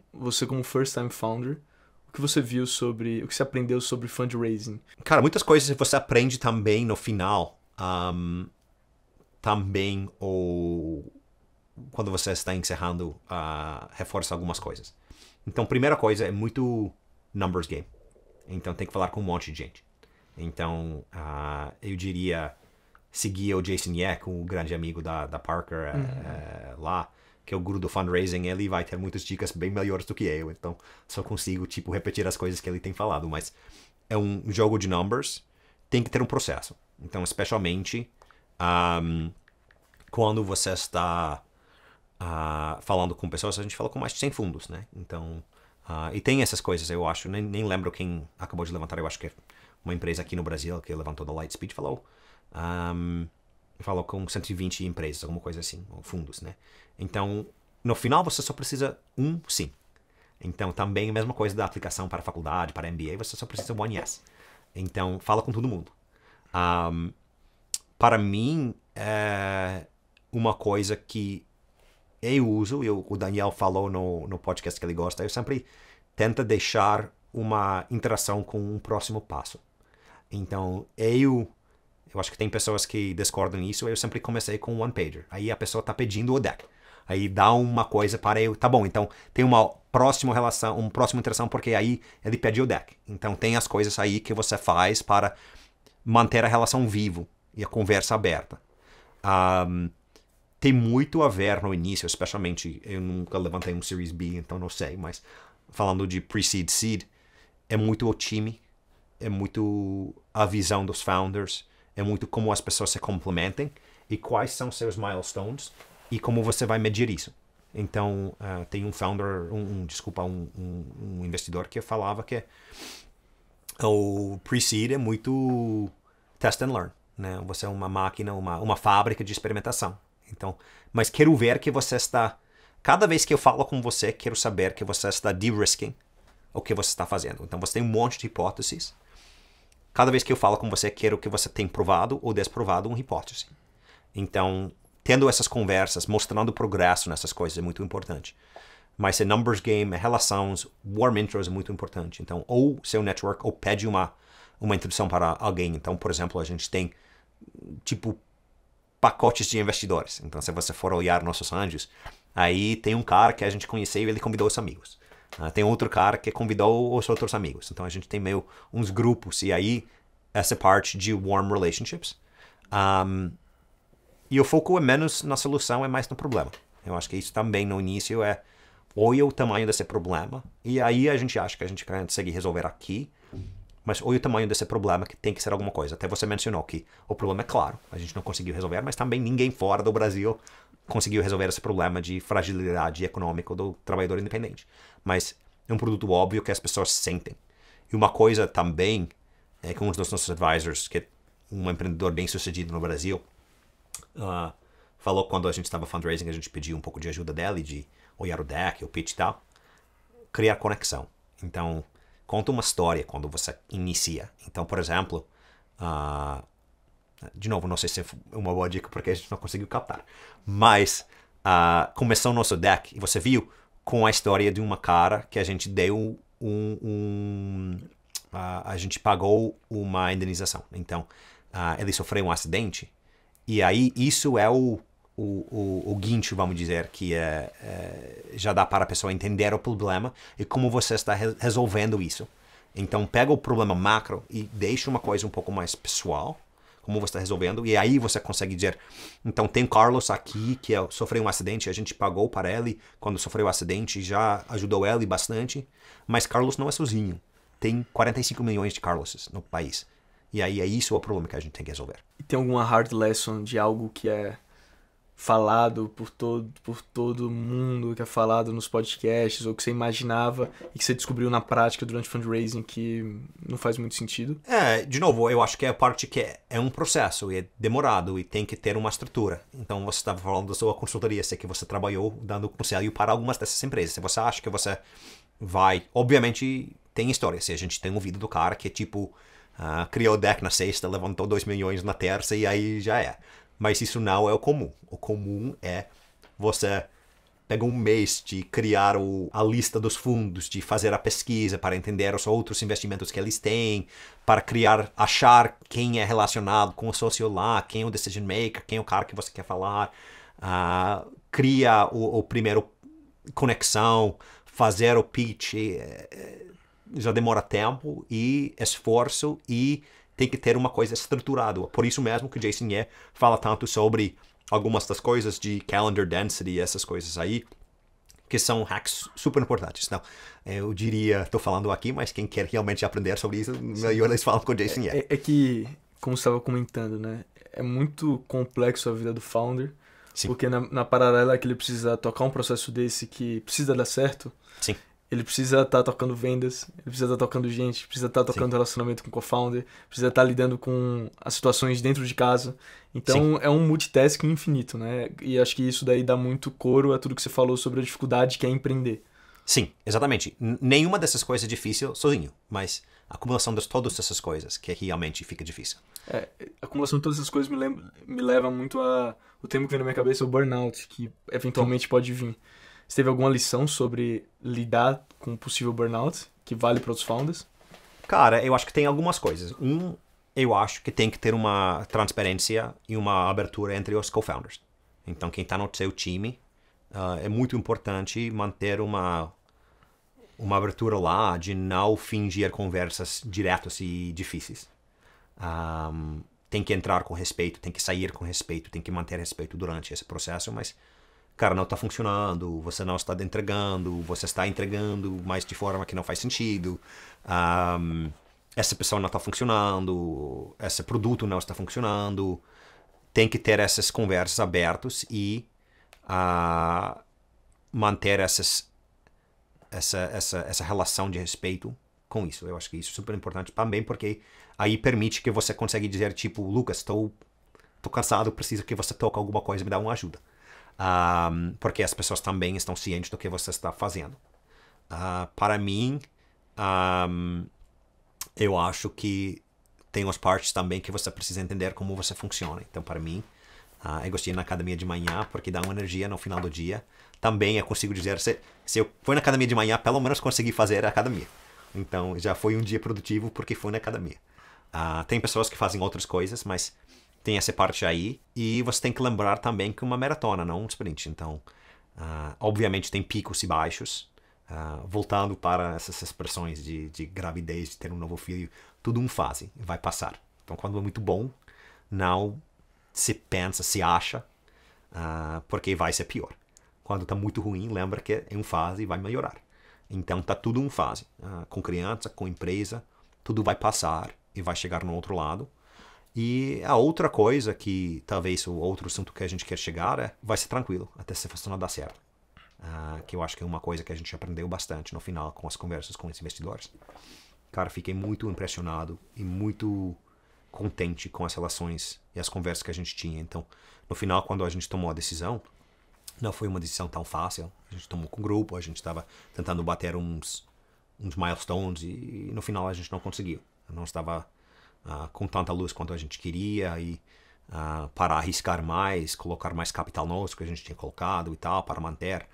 first time founder, o que você viu o que você aprendeu sobre fundraising? Cara, muitas coisas você aprende também no final. Também quando você está encerrando, reforça algumas coisas. Então, primeira coisa é muito numbers game. Então, tem que falar com um monte de gente. Então, eu diria seguir o Jason Yeck, um grande amigo da Parker lá, que é o guru do fundraising. Ele vai ter muitas dicas bem melhores do que eu. Então, só consigo, tipo, repetir as coisas que ele tem falado. Mas é um jogo de numbers. Tem que ter um processo. Então, especialmente quando você está falando com pessoas, a gente fala com mais de 100 fundos, né? Então, e tem essas coisas, eu acho. Nem lembro quem acabou de levantar, eu acho que é uma empresa aqui no Brasil que levantou da Lightspeed, falou com 120 empresas, alguma coisa assim, ou fundos, né? Então, no final você só precisa um sim. Então, também a mesma coisa da aplicação para faculdade, para MBA, você só precisa One Yes. Então, fala com todo mundo. Para mim, é uma coisa que eu uso, e o Daniel falou no podcast que ele gosta, eu sempre tento deixar uma interação com um próximo passo. Então, eu acho que tem pessoas que discordam nisso, eu sempre comecei com um one-pager. Aí a pessoa está pedindo o deck. Aí dá uma coisa para eu, tá bom, então tem uma próxima relação, uma próxima interação, porque aí ele pediu o deck. Então tem as coisas aí que você faz para manter a relação vivo e a conversa aberta. Tem muito a ver no início, especialmente, eu nunca levantei um Series B, então não sei, mas falando de Pre-Seed, Seed, é muito o time, é muito a visão dos founders, é muito como as pessoas se complementem e quais são seus milestones e como você vai medir isso. Então, tem um founder, um investidor que falava que o Pre-Seed é muito test and learn, né? Você é uma máquina, uma fábrica de experimentação. Então, mas quero ver que você está... Cada vez que eu falo com você, quero saber que você está de-risking o que você está fazendo. Então, você tem um monte de hipóteses. Cada vez que eu falo com você, quero que você tenha provado ou desprovado uma hipótese. Então, tendo essas conversas, mostrando progresso nessas coisas é muito importante. Mas é numbers game, é relações, warm intros é muito importante. Então, ou seu network, ou pede uma introdução para alguém. Então, por exemplo, a gente tem, tipo, pacotes de investidores. Então, se você for olhar nossos anjos, aí tem um cara que a gente conheceu e ele convidou os amigos. Tem outro cara que convidou os outros amigos. Então, a gente tem meio uns grupos. E aí, essa parte de warm relationships. E o foco é menos na solução, é mais no problema. Eu acho que isso também no início é olha o tamanho desse problema. E aí a gente acha que a gente consegue resolver aqui. Mas olha o tamanho desse problema que tem que ser alguma coisa. Até você mencionou que o problema é claro, a gente não conseguiu resolver, mas também ninguém fora do Brasil conseguiu resolver esse problema de fragilidade econômica do trabalhador independente. Mas é um produto óbvio que as pessoas sentem. E uma coisa também é que um dos nossos advisors, que é um empreendedor bem sucedido no Brasil, falou quando a gente estava fundraising, a gente pediu um pouco de ajuda dele, de olhar o deck, o pitch e tal, criar conexão. Então, conta uma história quando você inicia. Então, por exemplo, de novo, não sei se é uma boa dica porque a gente não conseguiu captar, mas começou o nosso deck e você viu com a história de uma cara que a gente deu a gente pagou uma indenização. Então, ele sofreu um acidente e aí isso é o guincho, vamos dizer, que já dá para a pessoa entender o problema e como você está resolvendo isso. Então, pega o problema macro e deixa uma coisa um pouco mais pessoal, como você está resolvendo, e aí você consegue dizer, então tem o Carlos aqui, que sofreu um acidente, a gente pagou para ele quando sofreu o acidente, já ajudou ele bastante, mas Carlos não é sozinho. Tem 45 milhões de Carloses no país. E aí é isso o problema que a gente tem que resolver. E tem alguma hard lesson de algo que é falado por todo mundo, que é falado nos podcasts, ou que você imaginava e que você descobriu na prática durante o fundraising que não faz muito sentido? De novo, eu acho que é a parte que é um processo, e é demorado, e tem que ter uma estrutura. Então, você estava falando da sua consultoria, sei que você trabalhou dando conselho para algumas dessas empresas. Se você acha que você vai... Obviamente, tem história. Se a gente tem um vídeo do cara que, tipo, criou o deck na sexta, levantou 2 milhões na terça, e aí já é. Mas isso não é o comum. O comum é você pegar um mês de criar a lista dos fundos, de fazer a pesquisa para entender os outros investimentos que eles têm, para achar quem é relacionado com o sócio lá, quem é o decision maker, quem é o cara que você quer falar, cria o primeiro conexão, fazer o pitch, já demora tempo e esforço e tem que ter uma coisa estruturada. Por isso mesmo que o Jason Ye fala tanto sobre algumas das coisas de calendar density e essas coisas aí, que são hacks super importantes. Então, eu diria, estou falando aqui, mas quem quer realmente aprender sobre isso, melhor eles falam com o Jason Ye. É que, como você estava comentando, né? É muito complexo a vida do founder. Sim. Porque na paralela que ele precisa tocar um processo desse que precisa dar certo. Sim. Ele precisa estar tocando vendas, ele precisa estar tocando gente, precisa estar tocando relacionamento com o co-founder, precisa estar lidando com as situações dentro de casa. Então, é um multitasking infinito, né? E acho que isso daí dá muito coro a tudo que você falou sobre a dificuldade que é empreender. Sim, exatamente. Nenhuma dessas coisas é difícil sozinho, mas a acumulação de todas essas coisas que realmente fica difícil. A acumulação de todas essas coisas me leva muito a... O termo que vem na minha cabeça é o burnout, que eventualmente pode vir. Você teve alguma lição sobre lidar com um possível burnout, que vale para os founders? Cara, eu acho que tem algumas coisas. Eu acho que tem que ter uma transparência e uma abertura entre os co-founders. Então, quem está no seu time, é muito importante manter uma abertura lá de não fingir conversas diretas e difíceis. Tem que entrar com respeito, tem que sair com respeito, tem que manter respeito durante esse processo, mas, cara, não está funcionando, você não está entregando, você está entregando, mas de forma que não faz sentido. Essa pessoa não está funcionando, esse produto não está funcionando. Tem que ter essas conversas abertas e manter essa relação de respeito com isso. Eu acho que isso é super importante também, porque aí permite que você consiga dizer, tipo, Lucas, estou cansado, preciso que você toque alguma coisa, me dá uma ajuda. Porque as pessoas também estão cientes do que você está fazendo. Para mim, eu acho que tem as partes também que você precisa entender como você funciona. Então, para mim, eu gostei na academia de manhã porque dá uma energia no final do dia. Também eu consigo dizer, se eu for na academia de manhã, pelo menos consegui fazer a academia. Então, já foi um dia produtivo porque fui na academia. Tem pessoas que fazem outras coisas, mas tem essa parte aí. E você tem que lembrar também que uma maratona, não um sprint. Então, obviamente tem picos e baixos. Voltando para essas expressões de gravidez, de ter um novo filho, tudo fase, vai passar. Então, quando é muito bom, não se pensa, se acha, porque vai ser pior. Quando está muito ruim, lembra que é fase e vai melhorar. Então, está tudo fase. Com criança, com empresa, tudo vai passar e vai chegar no outro lado. E a outra coisa que, talvez, o outro assunto que a gente quer chegar vai ser tranquilo, até se funcionar dar certo. Que eu acho que é uma coisa que a gente aprendeu bastante no final com as conversas com os investidores. Cara, fiquei muito impressionado e muito contente com as relações e as conversas que a gente tinha. Então, no final, quando a gente tomou a decisão, não foi uma decisão tão fácil. A gente tomou com o grupo, a gente estava tentando bater uns milestones e no final a gente não conseguiu. Não estava com tanta luz quanto a gente queria e para arriscar mais, colocar mais capital nosso que a gente tinha colocado e tal, para manter.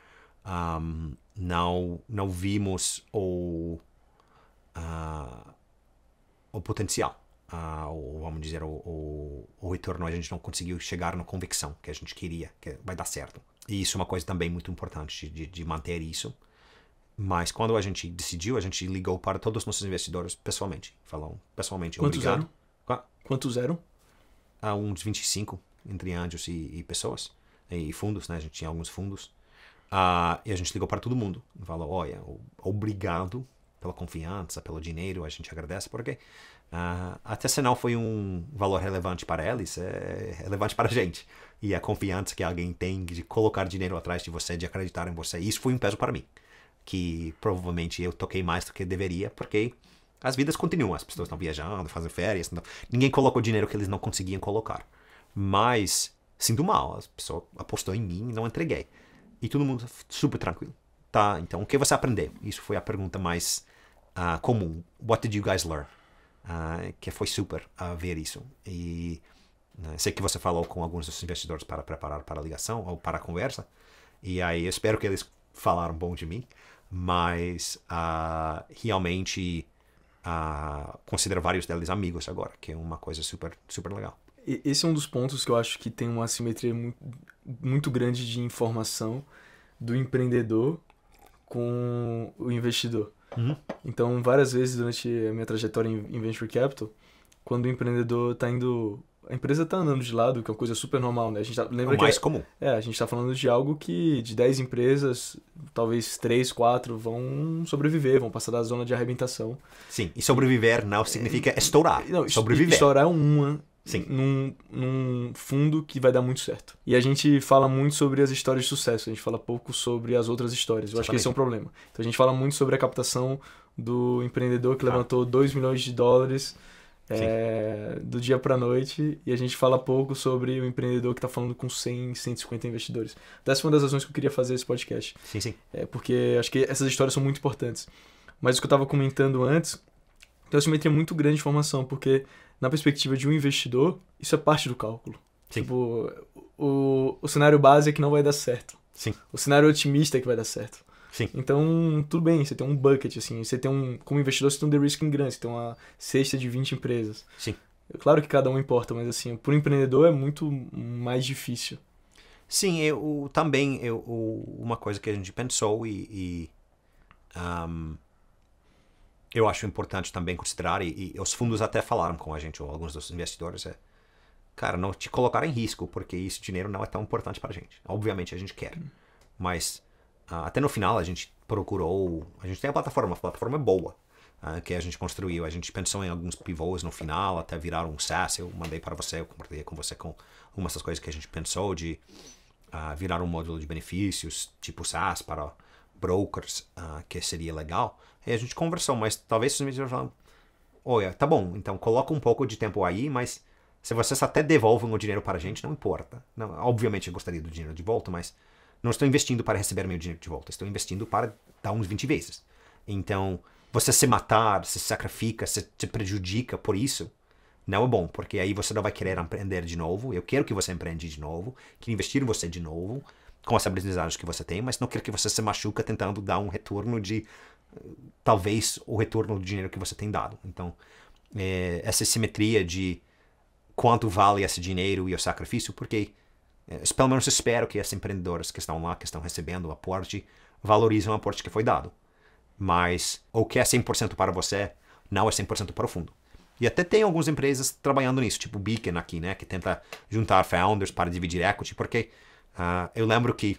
Não vimos o potencial, ou vamos dizer, o retorno. A gente não conseguiu chegar na convicção que a gente queria, que vai dar certo. E isso é uma coisa também muito importante de manter isso. Mas quando a gente decidiu, a gente ligou para todos os nossos investidores pessoalmente. Falou pessoalmente, Quantos obrigado. Quantos eram? Uns 25 entre anjos e pessoas. E fundos, né? A gente tinha alguns fundos. E a gente ligou para todo mundo. Falou, olha, obrigado pela confiança, pelo dinheiro, a gente agradece, porque até se não foi um valor relevante para eles, é relevante para a gente. E a confiança que alguém tem de colocar dinheiro atrás de você, de acreditar em você, isso foi um peso para mim. Que provavelmente eu toquei mais do que deveria, porque as vidas continuam, as pessoas estão viajando, fazendo férias, ninguém colocou dinheiro que eles não conseguiam colocar. Mas sinto mal, a pessoa apostou em mim e não entreguei. E todo mundo super tranquilo. Tá, então o que você aprendeu? Isso foi a pergunta mais comum. What did you guys learn? Que foi super ver isso. E sei que você falou com alguns dos investidores para preparar para a ligação ou para a conversa. E aí eu espero que eles falaram bom de mim. Mas realmente considero vários deles amigos agora, que é uma coisa super, super legal. Esse é um dos pontos que eu acho que tem uma assimetria muito grande de informação do empreendedor com o investidor. Uhum. Então, várias vezes durante a minha trajetória em Venture Capital, quando o empreendedor está indo... A empresa está andando de lado, que é uma coisa super normal, né? A gente lembra o mais comum. A gente está falando de algo que de 10 empresas, talvez 3, 4 vão sobreviver, vão passar da zona de arrebentação. Sim, e sobreviver não significa estourar. Não, sobreviver. Estourar é uma... Sim. Num fundo que vai dar muito certo. E a gente fala muito sobre as histórias de sucesso, a gente fala pouco sobre as outras histórias. Eu acho que esse é um problema. Então a gente fala muito sobre a captação do empreendedor que levantou $2 milhões do dia para noite, e a gente fala pouco sobre o empreendedor que está falando com 100, 150 investidores. Até essa foi uma das razões que eu queria fazer esse podcast. Sim. Porque acho que essas histórias são muito importantes. Mas o que eu estava comentando antes, tem uma simetria muito grande de informação, porque na perspectiva de um investidor, isso é parte do cálculo. Sim. Tipo, o cenário base é que não vai dar certo. Sim. O cenário otimista é que vai dar certo. Sim. Então, tudo bem, você tem um bucket, assim, você tem como investidor, você tem um de-risking grande, você tem uma cesta de 20 empresas. Sim. Claro que cada um importa, mas assim, para o empreendedor é muito mais difícil. Sim, uma coisa que a gente pensou eu acho importante também considerar, e os fundos até falaram com a gente, ou alguns dos investidores, cara, não te colocar em risco, porque esse dinheiro não é tão importante para a gente. Obviamente a gente quer, mas até no final a gente procurou, a gente tem a plataforma é boa, que a gente construiu, a gente pensou em alguns pivôs no final, até virar um SaaS, eu mandei para você, eu compartilhei com você com algumas das coisas que a gente pensou de virar um módulo de benefícios, tipo SaaS para brokers, que seria legal. E a gente conversou, mas talvez os investidores falam, olha, tá bom, então coloca um pouco de tempo aí, mas se vocês até devolvem o dinheiro para a gente, não importa. Não, obviamente eu gostaria do dinheiro de volta, mas não estou investindo para receber meu dinheiro de volta, estou investindo para dar uns 20 vezes. Então, você se matar, se sacrifica, se te prejudica por isso, não é bom, porque aí você não vai querer empreender de novo. Eu quero que você empreende de novo, quero investir em você de novo, com as habilidades que você tem, mas não quero que você se machuca tentando dar um retorno de, talvez, o retorno do dinheiro que você tem dado. Então, essa simetria de quanto vale esse dinheiro e o sacrifício, porque pelo menos espero que esses empreendedores que estão lá, que estão recebendo o aporte, valorizam o aporte que foi dado. Mas o que é 100% para você, não é 100% para o fundo. E até tem algumas empresas trabalhando nisso, tipo o Beacon aqui, né, que tenta juntar founders para dividir equity, porque eu lembro que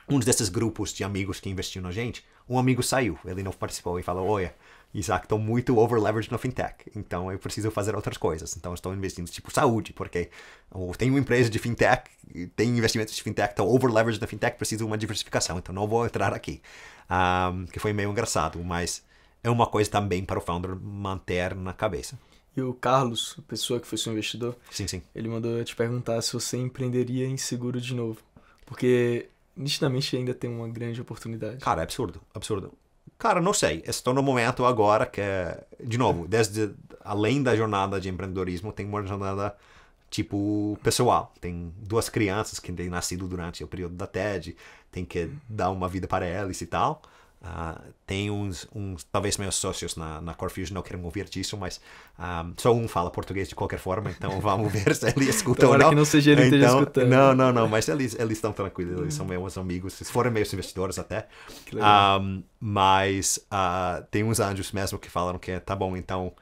um desses grupos de amigos que investiu na gente, um amigo saiu, ele não participou e falou, olha, Isaac, estou muito over-leveraged no fintech, então eu preciso fazer outras coisas. Então estou investindo tipo saúde, porque eu tenho uma empresa de fintech, tenho investimentos de fintech, estou over-leveraged na fintech, preciso de uma diversificação, então não vou entrar aqui. Que foi meio engraçado, mas é uma coisa também para o founder manter na cabeça. E o Carlos, a pessoa que foi seu investidor, Sim. ele mandou eu te perguntar se você empreenderia em seguro de novo. Porque nitidamente ainda tem uma grande oportunidade. Cara, é absurdo. Cara, não sei. Estou no momento agora que, de novo, além da jornada de empreendedorismo, tem uma jornada tipo pessoal. Tem 2 crianças que têm nascido durante o período da TED, tem que dar uma vida para elas e tal. Tem uns talvez meus sócios na Corefusion não queiram ouvir disso, mas só um fala português de qualquer forma, então vamos ver se ele escuta ou não. Que não seja ele esteja escutando. Não, mas eles estão tranquilos, eles são meus amigos, se forem meus investidores até. Mas tem uns anjos mesmo que falam que tá bom, então,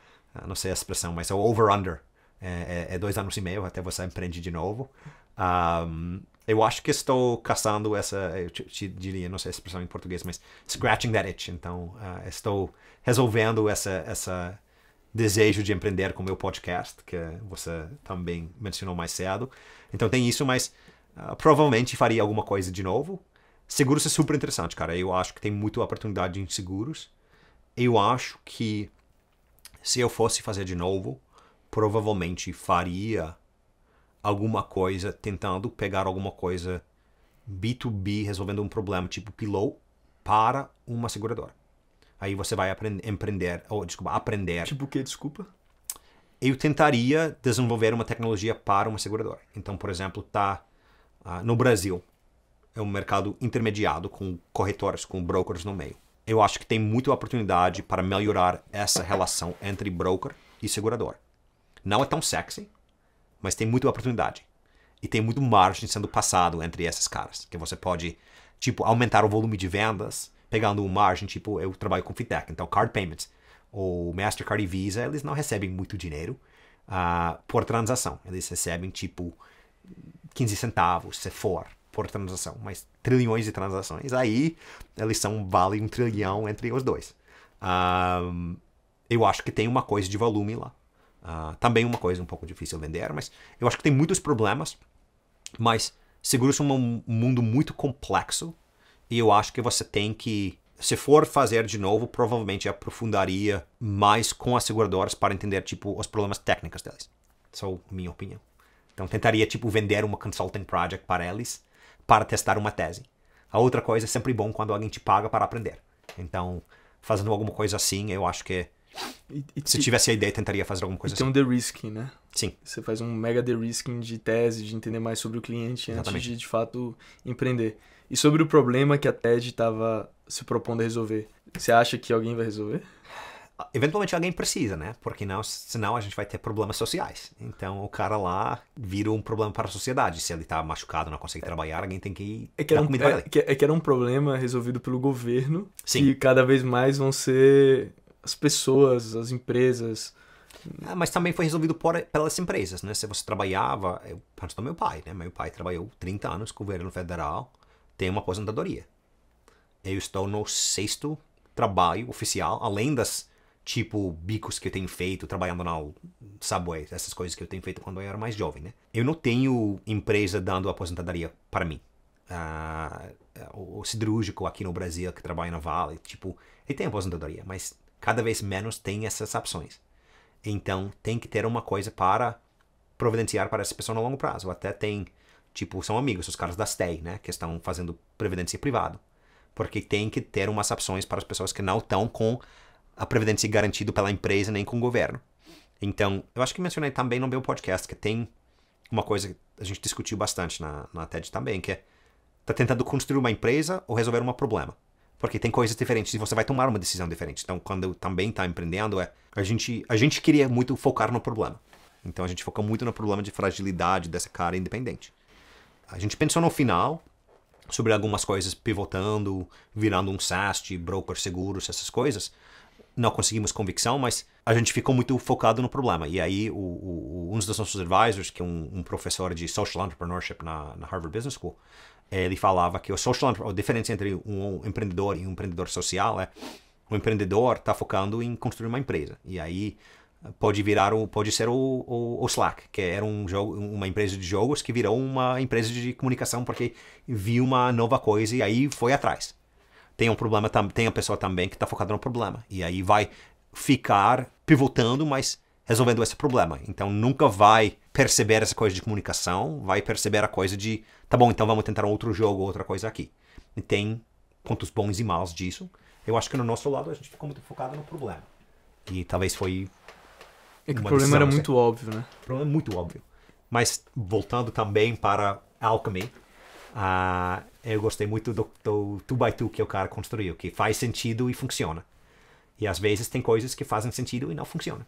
não sei a expressão, mas é o over-under. É 2 anos e meio até você empreende de novo. Eu acho que estou caçando eu te diria, não sei a expressão em português, mas scratching that itch. Então, estou resolvendo essa desejo de empreender com o meu podcast, que você também mencionou mais cedo. Então, tem isso, mas provavelmente faria alguma coisa de novo. Seguros é super interessante, cara. Eu acho que tem muita oportunidade em seguros. Eu acho que se eu fosse fazer de novo, provavelmente faria alguma coisa, tentando pegar alguma coisa B2B, resolvendo um problema tipo Pillow para uma seguradora. Aí você vai aprender. Tipo o quê? Desculpa? Eu tentaria desenvolver uma tecnologia para uma seguradora. Então, por exemplo, no Brasil, é um mercado intermediado com corretores, com brokers no meio. Eu acho que tem muita oportunidade para melhorar essa relação entre broker e segurador. Não é tão sexy, mas tem muita oportunidade. E tem muito margem sendo passado entre esses caras. Que você pode, tipo, aumentar o volume de vendas, pegando uma margem, tipo, eu trabalho com fintech, então card payments. O Mastercard e Visa, eles não recebem muito dinheiro por transação. Eles recebem, tipo, 15 centavos, se for, por transação. Mas trilhões de transações, aí eles valem 1 trilhão entre os dois. Eu acho que tem uma coisa de volume lá. Também uma coisa um pouco difícil de vender, mas eu acho que tem muitos problemas, mas seguros são um mundo muito complexo e eu acho que você tem que se for fazer de novo, provavelmente aprofundaria mais com as seguradoras para entender, tipo, os problemas técnicos deles. Essa é a minha opinião. Então, tentaria, tipo, vender uma consulting project para eles para testar uma tese. A outra coisa é sempre bom quando alguém te paga para aprender. Então, fazendo alguma coisa assim, eu acho que se tivesse a ideia, tentaria fazer alguma coisa assim. Tem um de-risking, né? Sim. Você faz um mega de-risking de tese, de entender mais sobre o cliente antes de fato, empreender. E sobre o problema que a TED estava se propondo a resolver, você acha que alguém vai resolver? Eventualmente alguém precisa, né? Porque senão a gente vai ter problemas sociais. Então o cara lá vira um problema para a sociedade. Se ele tá machucado, não consegue trabalhar, alguém tem que dar comida para ele. Que era um problema resolvido pelo governo. Sim. E cada vez mais vão ser as pessoas, as empresas. Mas também foi resolvido pelas empresas, né? Se você trabalhava... Antes do meu pai, né? Meu pai trabalhou 30 anos com o governo federal, tem uma aposentadoria. Eu estou no 6º trabalho oficial, além das tipo bicos que eu tenho feito, trabalhando na Subway, essas coisas que eu tenho feito quando eu era mais jovem, né? Eu não tenho empresa dando aposentadoria para mim. O siderúrgico aqui no Brasil, que trabalha na Vale, tipo, ele tem aposentadoria, mas cada vez menos tem essas opções. Então, tem que ter uma coisa para providenciar para essa pessoa no longo prazo. Até tem, tipo, são amigos, os caras da STEI, né? Que estão fazendo previdência privada. Porque tem que ter umas opções para as pessoas que não estão com a previdência garantida pela empresa nem com o governo. Então, eu acho que mencionei também no meu podcast que tem uma coisa que a gente discutiu bastante na TED também, que é tá tentando construir uma empresa ou resolver um problema. Porque tem coisas diferentes e você vai tomar uma decisão diferente. Então, quando eu também tá empreendendo, a gente queria muito focar no problema. Então, a gente foca muito no problema de fragilidade dessa cara independente. A gente pensou no final sobre algumas coisas pivotando, virando um SaaS, broker, seguros, essas coisas. Não conseguimos convicção, mas a gente ficou muito focado no problema. E aí, um dos nossos advisors, que é um professor de Social Entrepreneurship na Harvard Business School, ele falava que a diferença entre um empreendedor e um empreendedor social é o empreendedor está focando em construir uma empresa. E aí, pode ser o Slack, que era uma empresa de jogos que virou uma empresa de comunicação porque viu uma nova coisa e aí foi atrás. Tem um problema, tem a pessoa também que está focada no problema. E aí vai ficar pivotando, mas resolvendo esse problema. Então nunca vai perceber essa coisa de comunicação, vai perceber a coisa de, tá bom, então vamos tentar outro jogo, outra coisa aqui. E tem pontos bons e maus disso. Eu acho que no nosso lado a gente ficou muito focado no problema. E talvez foi... É que o problema era muito óbvio, né? O problema é muito óbvio. Mas voltando também para Alchemy, eu gostei muito do 2x2 que o cara construiu, que faz sentido e funciona. E às vezes tem coisas que fazem sentido e não funcionam,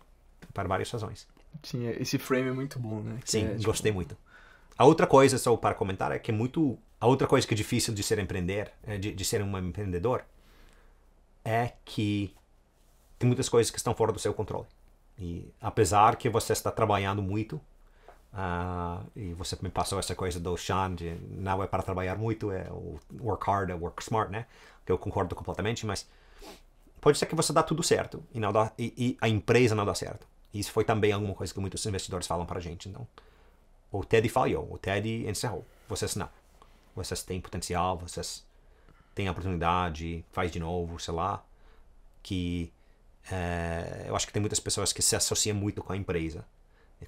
por várias razões. Sim, esse frame é muito bom, né? Sim, gostei muito. A outra coisa, só para comentar, é que a outra coisa que é difícil de ser de ser um empreendedor, é que tem muitas coisas que estão fora do seu controle. E apesar que você está trabalhando muito, e você me passou essa coisa do Sean de não é para trabalhar muito, é o work hard, é work smart, né? Que eu concordo completamente, mas pode ser que você dá tudo certo e a empresa não dá certo. Isso foi também alguma coisa que muitos investidores falam para a gente. Então, o TED falhou, o TED encerrou. Vocês não. Vocês têm potencial, vocês têm oportunidade, faz de novo, sei lá. Eu acho que tem muitas pessoas que se associam muito com a empresa,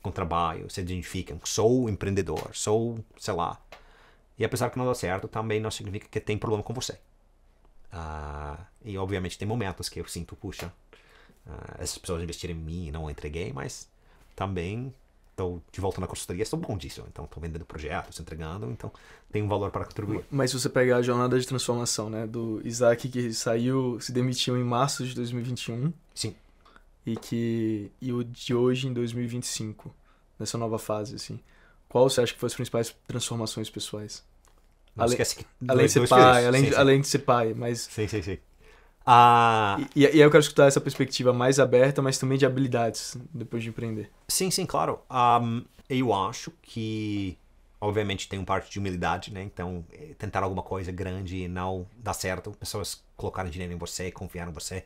com o trabalho, se identificam. Sou empreendedor, sou, sei lá. E apesar que não dá certo, também não significa que tem problema com você. E obviamente tem momentos que eu sinto, puxa, essas pessoas investiram em mim e não entreguei, mas também estou de volta na consultoria, estou bom disso. Então estou vendendo projetos, entregando, então tem um valor para contribuir. Mas se você pegar a jornada de transformação, né, do Isaac que se demitiu em março de 2021. Sim. E o de hoje em 2025, nessa nova fase, assim. Qual você acha que foram as principais transformações pessoais? Não esquece que além de ser pai, além de ser pai, mas... Sim. E aí eu quero escutar essa perspectiva mais aberta, mas também de habilidades, depois de empreender. Sim, claro. Eu acho que, obviamente, tem parte de humildade, né? Então, tentar alguma coisa grande e não dar certo, pessoas colocarem dinheiro em você, confiar em você,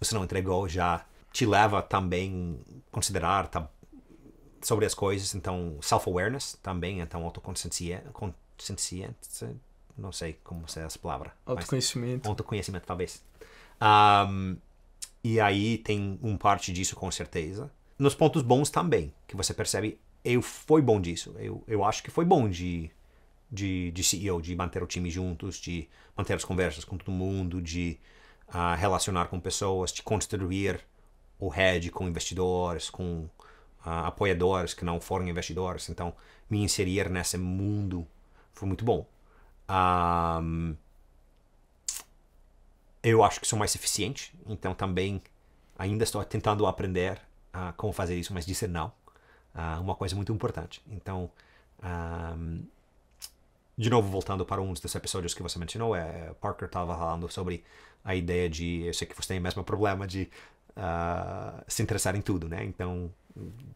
você não entregou, já te leva também a considerar sobre as coisas. Então, self-awareness também, então autoconsciência, não sei como é essa palavra. Autoconhecimento. Autoconhecimento, talvez. E aí tem parte disso com certeza. Nos pontos bons também, que você percebe, foi bom disso. Eu acho que foi bom de CEO, de manter o time juntos, de manter as conversas com todo mundo, de relacionar com pessoas, de construir o hedge com investidores, com apoiadores que não foram investidores. Então, me inserir nesse mundo foi muito bom. Eu acho que sou mais eficiente, então também ainda estou tentando aprender como fazer isso, mas dizer não. Uma coisa muito importante. Então, de novo, voltando para um dos episódios que você mencionou, Parker estava falando sobre a ideia de, eu sei que você tem o mesmo problema de se interessar em tudo, né? Então,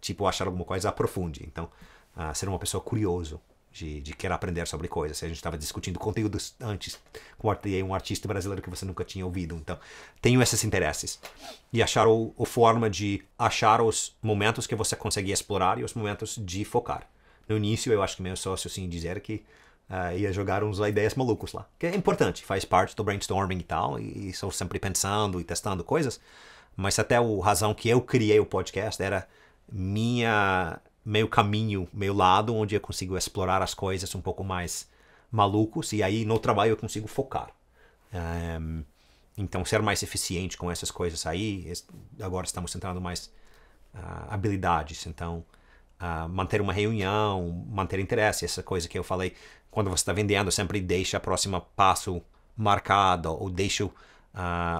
tipo, achar alguma coisa, aprofunde. Então, ser uma pessoa curioso, de querer aprender sobre coisas. A gente estava discutindo conteúdos antes com um artista brasileiro que você nunca tinha ouvido. Então, tenho esses interesses. E achar a forma de achar os momentos que você consegue explorar e os momentos de focar. No início, eu acho que meu sócio, assim, dizer que ia jogar uns ideias malucos lá. Que é importante, faz parte do brainstorming e tal. E estou sempre pensando e testando coisas. Mas até a razão que eu criei o podcast era meu caminho, meu lado, onde eu consigo explorar as coisas um pouco mais malucos, e aí no trabalho eu consigo focar. Então, ser mais eficiente com essas coisas aí, agora estamos centrando mais habilidades. Então, manter uma reunião, manter interesse, essa coisa que eu falei, quando você está vendendo, sempre deixa o próximo passo marcado, ou deixa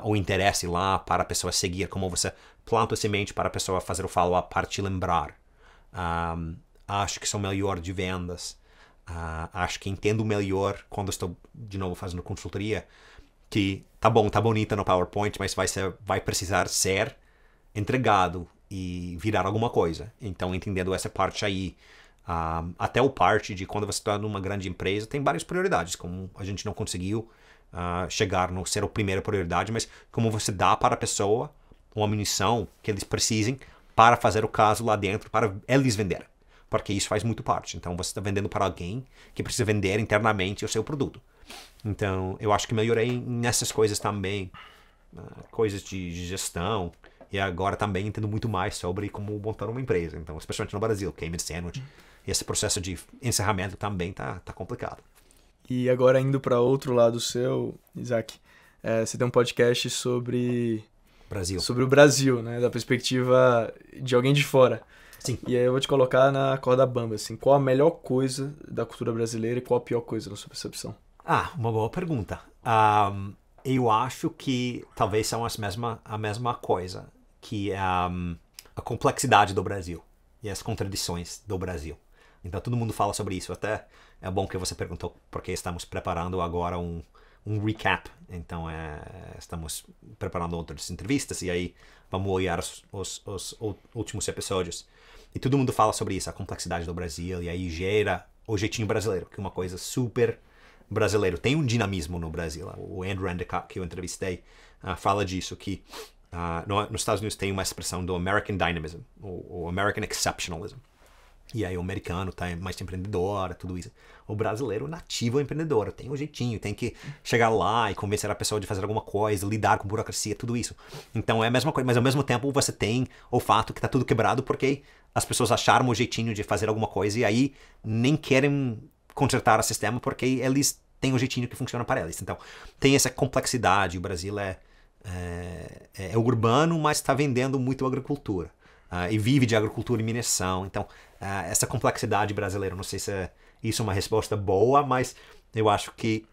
o interesse lá para a pessoa seguir, como você planta a semente para a pessoa fazer o follow-up para te lembrar. Acho que sou melhor de vendas. Acho que entendo melhor quando estou, de novo, fazendo consultoria, que tá bom, tá bonita no PowerPoint, mas vai precisar ser entregado e virar alguma coisa. Então, entendendo essa parte aí, até o parte de quando você está numa grande empresa, tem várias prioridades, como a gente não conseguiu chegar no ser a primeira prioridade, mas como você dá para a pessoa uma munição que eles precisem para fazer o caso lá dentro, para eles venderem. Porque isso faz muito parte. Então, você está vendendo para alguém que precisa vender internamente o seu produto. Então, eu acho que melhorei nessas coisas também. Coisas de gestão. E agora também entendo muito mais sobre como montar uma empresa. Então, especialmente no Brasil, Cayman Sandwich. E esse processo de encerramento também tá complicado. E agora, indo para outro lado seu, Isaac, você tem um podcast sobre o Brasil, né? Da perspectiva de alguém de fora. Sim. E aí eu vou te colocar na corda bamba, assim. Qual a melhor coisa da cultura brasileira e qual a pior coisa na sua percepção? Uma boa pergunta. Eu acho que talvez são a mesma coisa, que é a complexidade do Brasil e as contradições do Brasil. Então todo mundo fala sobre isso. Até é bom que você perguntou, porque estamos preparando agora um recap. Então, estamos preparando outras entrevistas e aí vamos olhar os últimos episódios. E todo mundo fala sobre isso, a complexidade do Brasil, e aí gera o jeitinho brasileiro, que é uma coisa super brasileiro. Tem um dinamismo no Brasil. O Andrew Endicott, que eu entrevistei, fala disso, que nos Estados Unidos tem uma expressão do American Dynamism, o American Exceptionalism. E aí o americano tá mais empreendedor, tudo isso. O brasileiro nativo é empreendedor, tem um jeitinho, tem que chegar lá e convencer a pessoa de fazer alguma coisa, lidar com burocracia, tudo isso. Então é a mesma coisa, mas ao mesmo tempo você tem o fato que tá tudo quebrado porque as pessoas acharam um jeitinho de fazer alguma coisa e aí nem querem consertar o sistema porque eles têm um jeitinho que funciona para eles. Então tem essa complexidade, o Brasil é urbano, mas está vendendo muito agricultura. E vive de agricultura e mineração. Então, essa complexidade brasileira, não sei se isso é uma resposta boa, mas eu acho que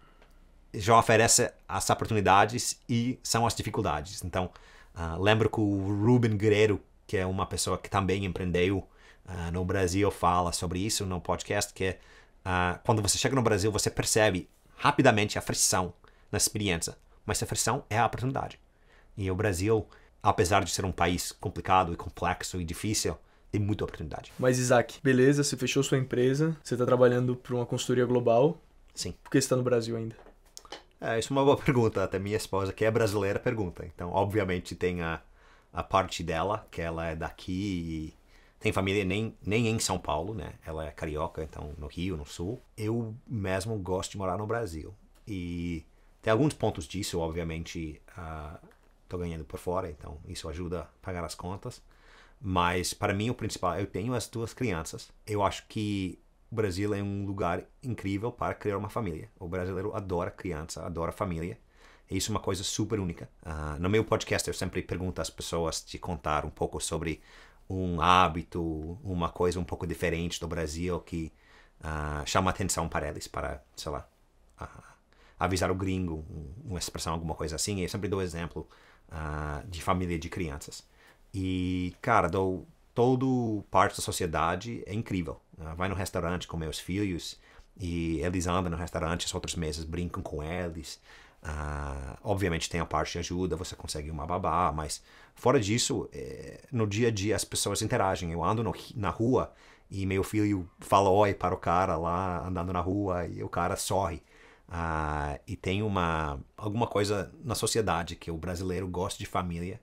já oferece as oportunidades e são as dificuldades. Então, lembro que o Ruben Guerreiro, que é uma pessoa que também empreendeu no Brasil, fala sobre isso no podcast, que quando você chega no Brasil, você percebe rapidamente a frição na experiência, mas a frição é a oportunidade. E o Brasil, apesar de ser um país complicado e complexo e difícil, tem muita oportunidade. Mas Isaac, beleza, você fechou sua empresa, você está trabalhando para uma consultoria global. Sim. Por que você está no Brasil ainda? Isso é uma boa pergunta. Até minha esposa, que é brasileira, pergunta. Então, obviamente, tem a parte dela, que ela é daqui e tem família nem em São Paulo, né? Ela é carioca, então no Rio, no Sul. Eu mesmo gosto de morar no Brasil. E tem alguns pontos disso, obviamente. tô ganhando por fora, então isso ajuda a pagar as contas. Mas para mim o principal, eu tenho as 2 crianças. Eu acho que o Brasil é um lugar incrível para criar uma família. O brasileiro adora criança, adora família. E isso é uma coisa super única. No meu podcast eu sempre pergunto às pessoas de contar um pouco sobre um hábito, uma coisa um pouco diferente do Brasil que chama atenção para eles, para, sei lá, avisar o gringo, uma expressão, alguma coisa assim. E eu sempre dou exemplo de família de crianças. E, cara, todo parte da sociedade é incrível. Vai no restaurante com meus filhos e eles andam no restaurante, as outras mesas brincam com eles. Obviamente tem a parte de ajuda, você consegue uma babá, mas fora disso, no dia a dia as pessoas interagem. Eu ando na rua e meu filho fala oi para o cara lá andando na rua e o cara sorri. E tem alguma coisa na sociedade que o brasileiro gosta de família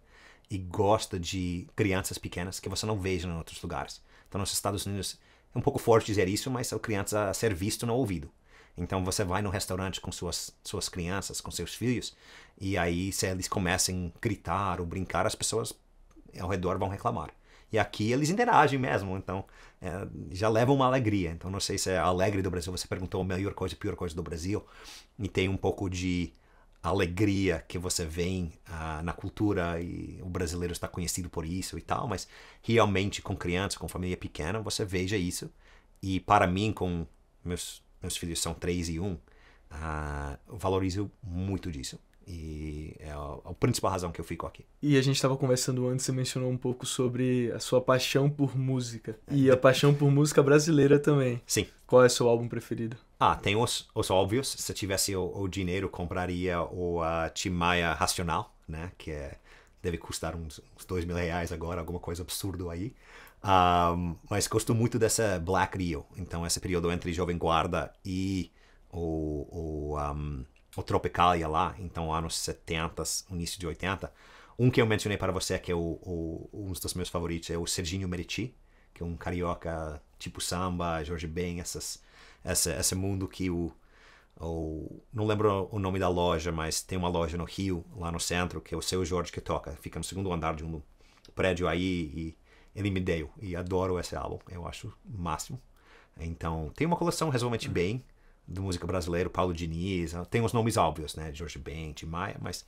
e gosta de crianças pequenas que você não veja em outros lugares. Então nos Estados Unidos é um pouco forte dizer isso, mas são crianças a ser visto no ouvido. Então você vai no restaurante com suas crianças, com seus filhos, e aí se eles começam a gritar ou brincar, as pessoas ao redor vão reclamar. E aqui eles interagem mesmo, então já leva uma alegria. Então não sei se é alegre do Brasil, você perguntou a melhor coisa e pior coisa do Brasil, e tem um pouco de alegria que você vê na cultura, e o brasileiro está conhecido por isso e tal, mas realmente com criança, com família pequena, você veja isso. E para mim, com meus filhos são 3 e 1, eu valorizo muito disso. E é a principal razão que eu fico aqui. E a gente estava conversando antes, você mencionou um pouco sobre a sua paixão por música. E a paixão por música brasileira também. Sim. Qual é o seu álbum preferido? Tem os óbvios. Se tivesse o dinheiro, compraria o Tim Maia Racional, né? Que deve custar uns R$2.000 agora, alguma coisa absurda aí. Mas gosto muito dessa Black Rio. Então, esse período entre Jovem Guarda e o Tropicalia lá, então anos 70, início de 80. Um que eu mencionei para você, que é um dos meus favoritos, é o Serginho Meriti, que é um carioca tipo samba, Jorge Ben, esse mundo que não lembro o nome da loja, mas tem uma loja no Rio, lá no centro, que é o Seu Jorge que toca, fica no segundo andar de um prédio aí, e ele me deu, e adoro esse álbum, eu acho o máximo. Então, tem uma coleção razoavelmente bem de música brasileira, Paulo Diniz, tem os nomes óbvios, né, Jorge Ben, Tim Maia, mas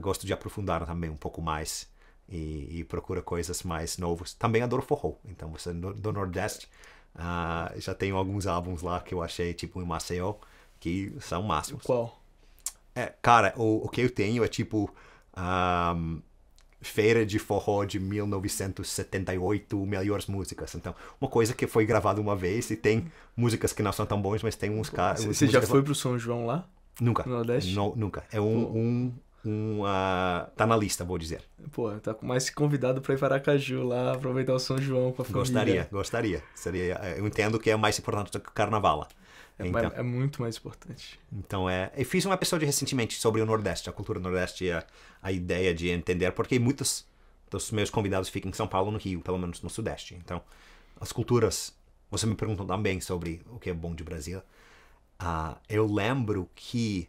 gosto de aprofundar também um pouco mais e procura coisas mais novas. Também adoro forró, então você do Nordeste, já tenho alguns álbuns lá que eu achei, tipo em Maceió, que são máximos. Qual? Cara, o que eu tenho é tipo Feira de Forró de 1978, melhores músicas. Então, uma coisa que foi gravada uma vez e tem músicas que não são tão boas, mas tem uns caras... Você já foi pro São João lá? Nunca. No Nordeste? Nunca. É tá na lista, vou dizer. Pô, tá mais convidado pra ir para Aracaju lá, aproveitar o São João com a família. Gostaria. Eu entendo que é mais importante do que o carnaval lá. Então, é muito mais importante. Então, eu fiz um episódio recentemente sobre o Nordeste, a cultura do Nordeste, e a ideia de entender, porque muitos dos meus convidados ficam em São Paulo, no Rio, pelo menos no Sudeste. Então, as culturas, você me perguntou também sobre o que é bom de Brasil. Eu lembro que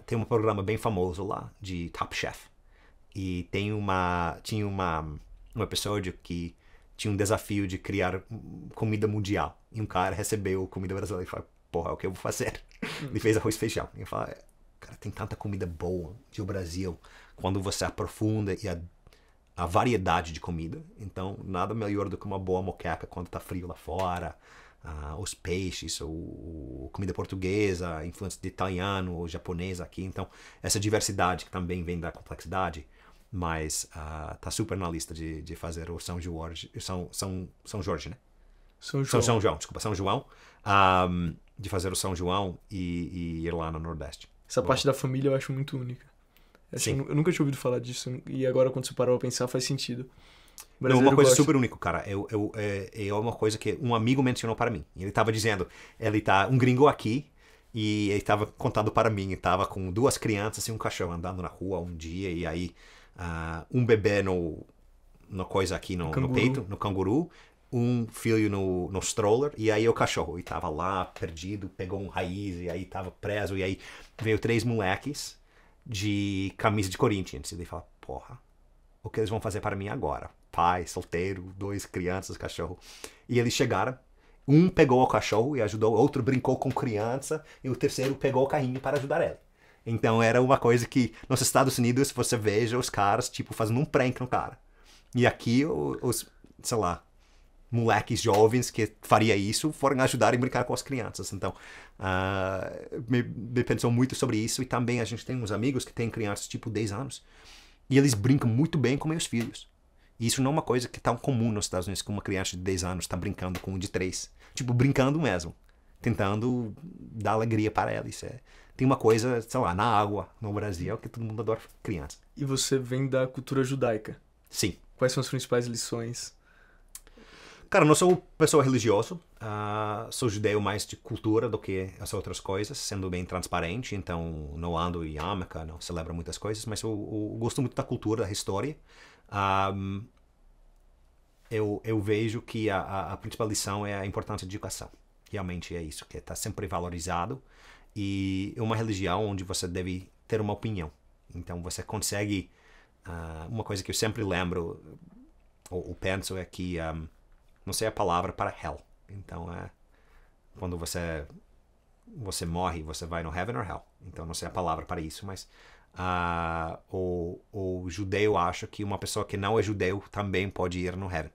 tem um programa bem famoso lá, de Top Chef, e tinha um episódio que tinha um desafio de criar comida mundial. E um cara recebeu comida brasileira e falou, porra, é o que eu vou fazer? Ele fez arroz e feijão. E eu falei, cara, tem tanta comida boa do Brasil. Quando você aprofunda e a variedade de comida. Então, nada melhor do que uma boa moqueca quando tá frio lá fora. Os peixes, comida portuguesa, influência de italiano ou japonês aqui. Então, essa diversidade que também vem da complexidade. Mas tá super na lista de fazer o São Jorge, São Jorge, né? São João, desculpa, São João, de fazer o São João e ir lá no Nordeste. Essa parte da família eu acho muito única. Assim, eu nunca tinha ouvido falar disso, e agora quando você parou a pensar faz sentido. É uma coisa super única, cara. É uma coisa que um amigo mencionou para mim. Ele estava dizendo, um gringo aqui, e ele estava contando para mim, estava com 2 crianças e um cachorro andando na rua um dia, e aí um bebê no coisa aqui no peito, no canguru, um filho no stroller, e aí o cachorro, e tava lá perdido, pegou um raiz, e aí tava preso, e aí veio 3 moleques de camisa de Corinthians. E daí fala, porra, o que eles vão fazer para mim agora? Pai, solteiro, 2 crianças, cachorro. E eles chegaram, um pegou o cachorro e ajudou, outro brincou com criança, e o terceiro pegou o carrinho para ajudar ele. Então era uma coisa que nos Estados Unidos você veja os caras, tipo, fazendo um prank no cara. E aqui os, sei lá, moleques jovens que faria isso foram ajudar e brincar com as crianças. Então, me pensou muito sobre isso. E também a gente tem uns amigos que têm crianças tipo 10 anos. E eles brincam muito bem com meus filhos. E isso não é uma coisa que é tão comum nos Estados Unidos, que uma criança de 10 anos está brincando com um de 3. Tipo, brincando mesmo. Tentando dar alegria para eles. Tem uma coisa, sei lá, na água, no Brasil, que todo mundo adora criança. E você vem da cultura judaica. Sim. Quais são as principais lições? Cara, não sou pessoa religiosa, sou judeu mais de cultura do que as outras coisas, sendo bem transparente, então não ando em Yarmulke, não celebro muitas coisas, mas eu gosto muito da cultura, da história. Eu vejo que a principal lição é a importância da educação. Realmente é isso, que está sempre valorizado, e é uma religião onde você deve ter uma opinião. Então você consegue, uma coisa que eu sempre lembro, ou penso, é que não sei a palavra para hell. Então, quando você morre, você vai no heaven or hell. Então, não sei a palavra para isso, mas o judeu acha que uma pessoa que não é judeu também pode ir no heaven,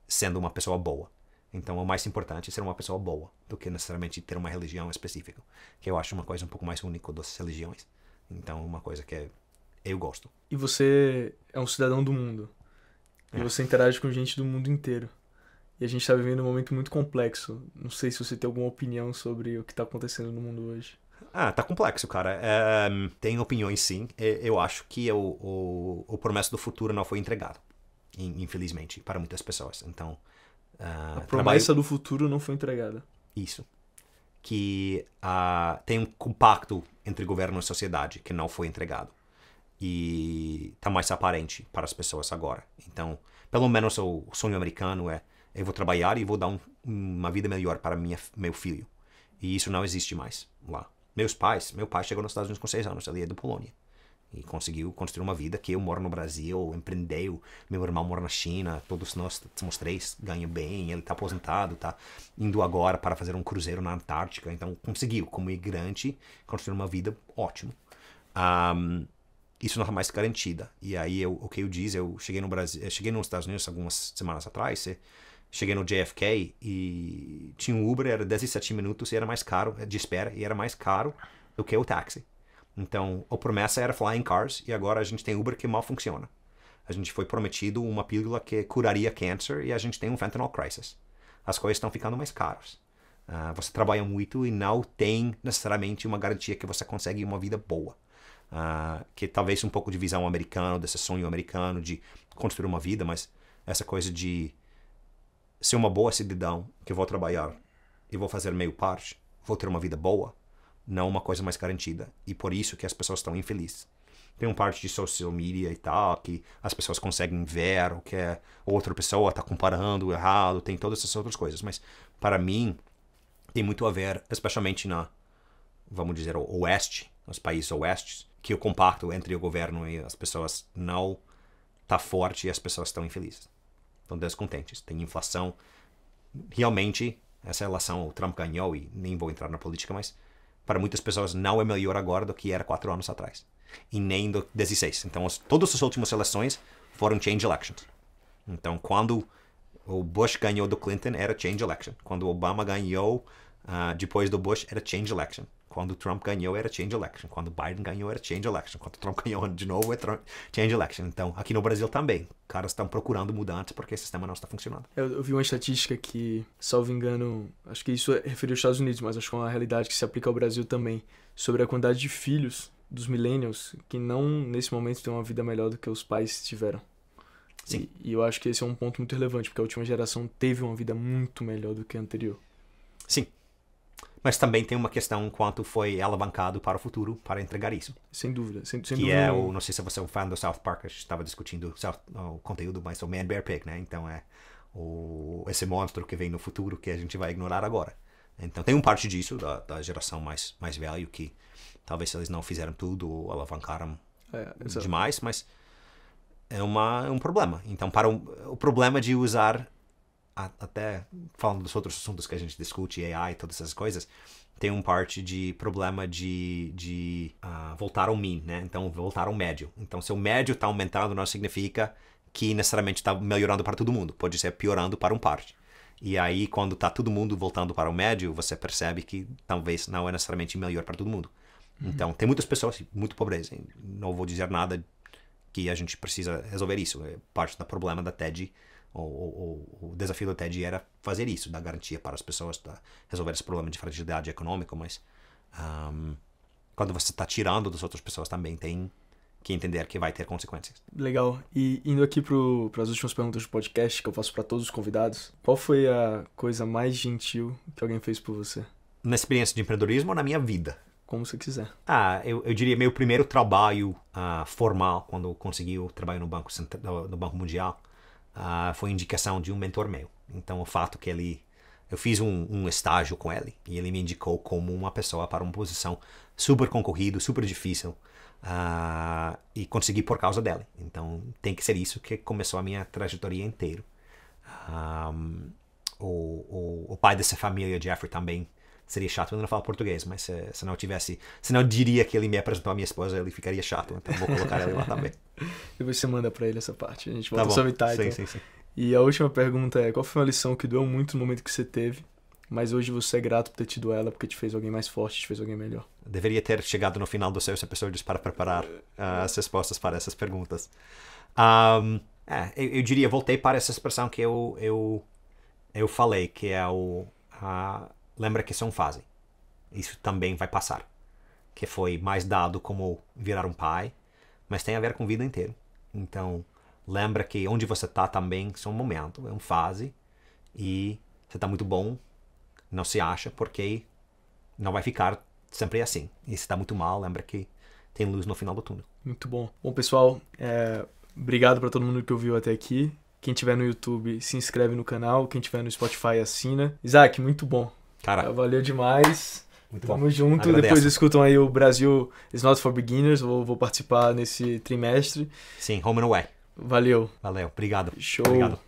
sendo uma pessoa boa. Então, o mais importante é ser uma pessoa boa do que necessariamente ter uma religião específica, que eu acho uma coisa um pouco mais única das religiões. Então, uma coisa que eu gosto. E você é um cidadão do mundo. E você interage com gente do mundo inteiro. E a gente está vivendo um momento muito complexo. Não sei se você tem alguma opinião sobre o que está acontecendo no mundo hoje. Tá complexo, cara. Tem opiniões, sim. Eu acho que o promessa do futuro não foi entregado, infelizmente, para muitas pessoas. Então, a promessa do futuro não foi entregada. Isso. Que tem um compacto entre governo e sociedade que não foi entregado. E está mais aparente para as pessoas agora. Então, pelo menos o sonho americano eu vou trabalhar e vou dar uma vida melhor para meu filho. E isso não existe mais lá. Meu pai chegou nos Estados Unidos com 6 anos, ele é da Polônia. E conseguiu construir uma vida que eu moro no Brasil, empreendeu, meu irmão mora na China, todos nós somos 3, ganha bem, ele está aposentado, está indo agora para fazer um cruzeiro na Antártica. Então, conseguiu, como imigrante, construir uma vida ótima. Isso não é mais garantida. E aí, o que eu disse, eu cheguei no Brasil, eu cheguei nos Estados Unidos algumas semanas atrás, cheguei no JFK e tinha um Uber, era 17 minutos e era mais caro, de espera, e era mais caro do que o táxi. Então, a promessa era flying cars, e agora a gente tem Uber que mal funciona. A gente foi prometido uma pílula que curaria câncer, e a gente tem um fentanyl crisis. As coisas estão ficando mais caras. Você trabalha muito e não tem necessariamente uma garantia que você consegue uma vida boa. Que talvez um pouco de visão americana, desse sonho americano de construir uma vida, mas essa coisa de ser uma boa cidadão, que vou trabalhar e vou fazer meio parte, vou ter uma vida boa, não uma coisa mais garantida. E por isso que as pessoas estão infelizes. Tem uma parte de social media e tal, que as pessoas conseguem ver o que outra pessoa está comparando errado, tem todas essas outras coisas. Mas para mim, tem muito a ver, especialmente vamos dizer, o oeste, nos países oestes, que o compacto entre o governo e as pessoas não está forte e as pessoas estão infelizes. Estão descontentes. Tem inflação. Realmente, essa relação, o Trump ganhou, e nem vou entrar na política, mas para muitas pessoas não é melhor agora do que era 4 anos atrás. E nem do 16. Então, todas as últimas eleições foram change elections. Então, quando o Bush ganhou do Clinton, era change election. Quando o Obama ganhou depois do Bush, era change election. Quando o Trump ganhou, era change election. Quando o Biden ganhou, era change election. Quando o Trump ganhou de novo, é change election. Então, aqui no Brasil também. Caras estão procurando mudanças porque o sistema não está funcionando. Eu vi uma estatística que, salvo engano, acho que isso referiu aos Estados Unidos, mas acho que é uma realidade que se aplica ao Brasil também, sobre a quantidade de filhos dos millennials que não, nesse momento, têm uma vida melhor do que os pais tiveram. Sim. E eu acho que esse é um ponto muito relevante, porque a última geração teve uma vida muito melhor do que a anterior. Sim. Mas também tem uma questão quanto foi alavancado para o futuro para entregar isso. Sem dúvida. Sem que dúvida. Não sei se você é um fã do South Park, a gente estava discutindo o conteúdo, mas o Man, Bear, Pig, né? Então esse monstro que vem no futuro que a gente vai ignorar agora. Então tem parte disso, da geração mais velha, que talvez eles não fizeram tudo ou alavancaram demais, mas é um problema. Então, o problema de usar, até falando dos outros assuntos que a gente discute, AI e todas essas coisas, tem parte de problema de voltar ao mean, né? Então, voltar ao médio. Então, se o médio está aumentando, não significa que necessariamente está melhorando para todo mundo. Pode ser piorando para parte. E aí, quando está todo mundo voltando para o médio, você percebe que talvez não é necessariamente melhor para todo mundo. Então, tem muitas pessoas, muito pobreza. Não vou dizer nada que a gente precisa resolver isso. Parte do problema da TED, o desafio da TED era fazer isso, dar garantia para as pessoas, resolver esse problema de fragilidade econômica, mas quando você está tirando das outras pessoas também tem que entender que vai ter consequências. Legal. E indo aqui para as últimas perguntas do podcast que eu faço para todos os convidados, qual foi a coisa mais gentil que alguém fez por você? Na experiência de empreendedorismo ou na minha vida? Como você quiser. Eu diria meu primeiro trabalho formal, quando eu consegui o trabalho no Banco Mundial, foi indicação de um mentor meu. Então, o fato que eu fiz um estágio com ele e ele me indicou como uma pessoa para uma posição super concorrida, super difícil, e consegui por causa dele. Então, tem que ser isso que começou a minha trajetória inteira. O pai dessa família, Jeffrey, também seria chato, ele não fala português, mas se não eu diria que ele me apresentou a minha esposa, ele ficaria chato, então vou colocar ele lá também. Depois você manda pra ele essa parte, a gente volta sobre title. Sim. E a última pergunta é, qual foi uma lição que doeu muito no momento que você teve, mas hoje você é grato por ter tido ela, porque te fez alguém mais forte, te fez alguém melhor? Deveria ter chegado no final dos seus episódios para preparar as respostas para essas perguntas. Eu diria, voltei para essa expressão que eu falei, que é lembra que são fase. Isso também vai passar. Que foi mais dado como virar um pai, mas tem a ver com a vida inteira. Então, lembra que onde você está também é um momento, é uma fase, e você está muito bom, não se acha, porque não vai ficar sempre assim. E se está muito mal, lembra que tem luz no final do túnel. Muito bom. Bom, pessoal, obrigado para todo mundo que ouviu até aqui. Quem tiver no YouTube, se inscreve no canal. Quem tiver no Spotify, assina. Isaac, muito bom. Cara, valeu demais. Muito Tamo bom. junto. Agradeço. Depois escutam aí o Brasil is not for beginners. Vou participar nesse trimestre. Sim, home and away. Valeu. Obrigado. Show. Obrigado.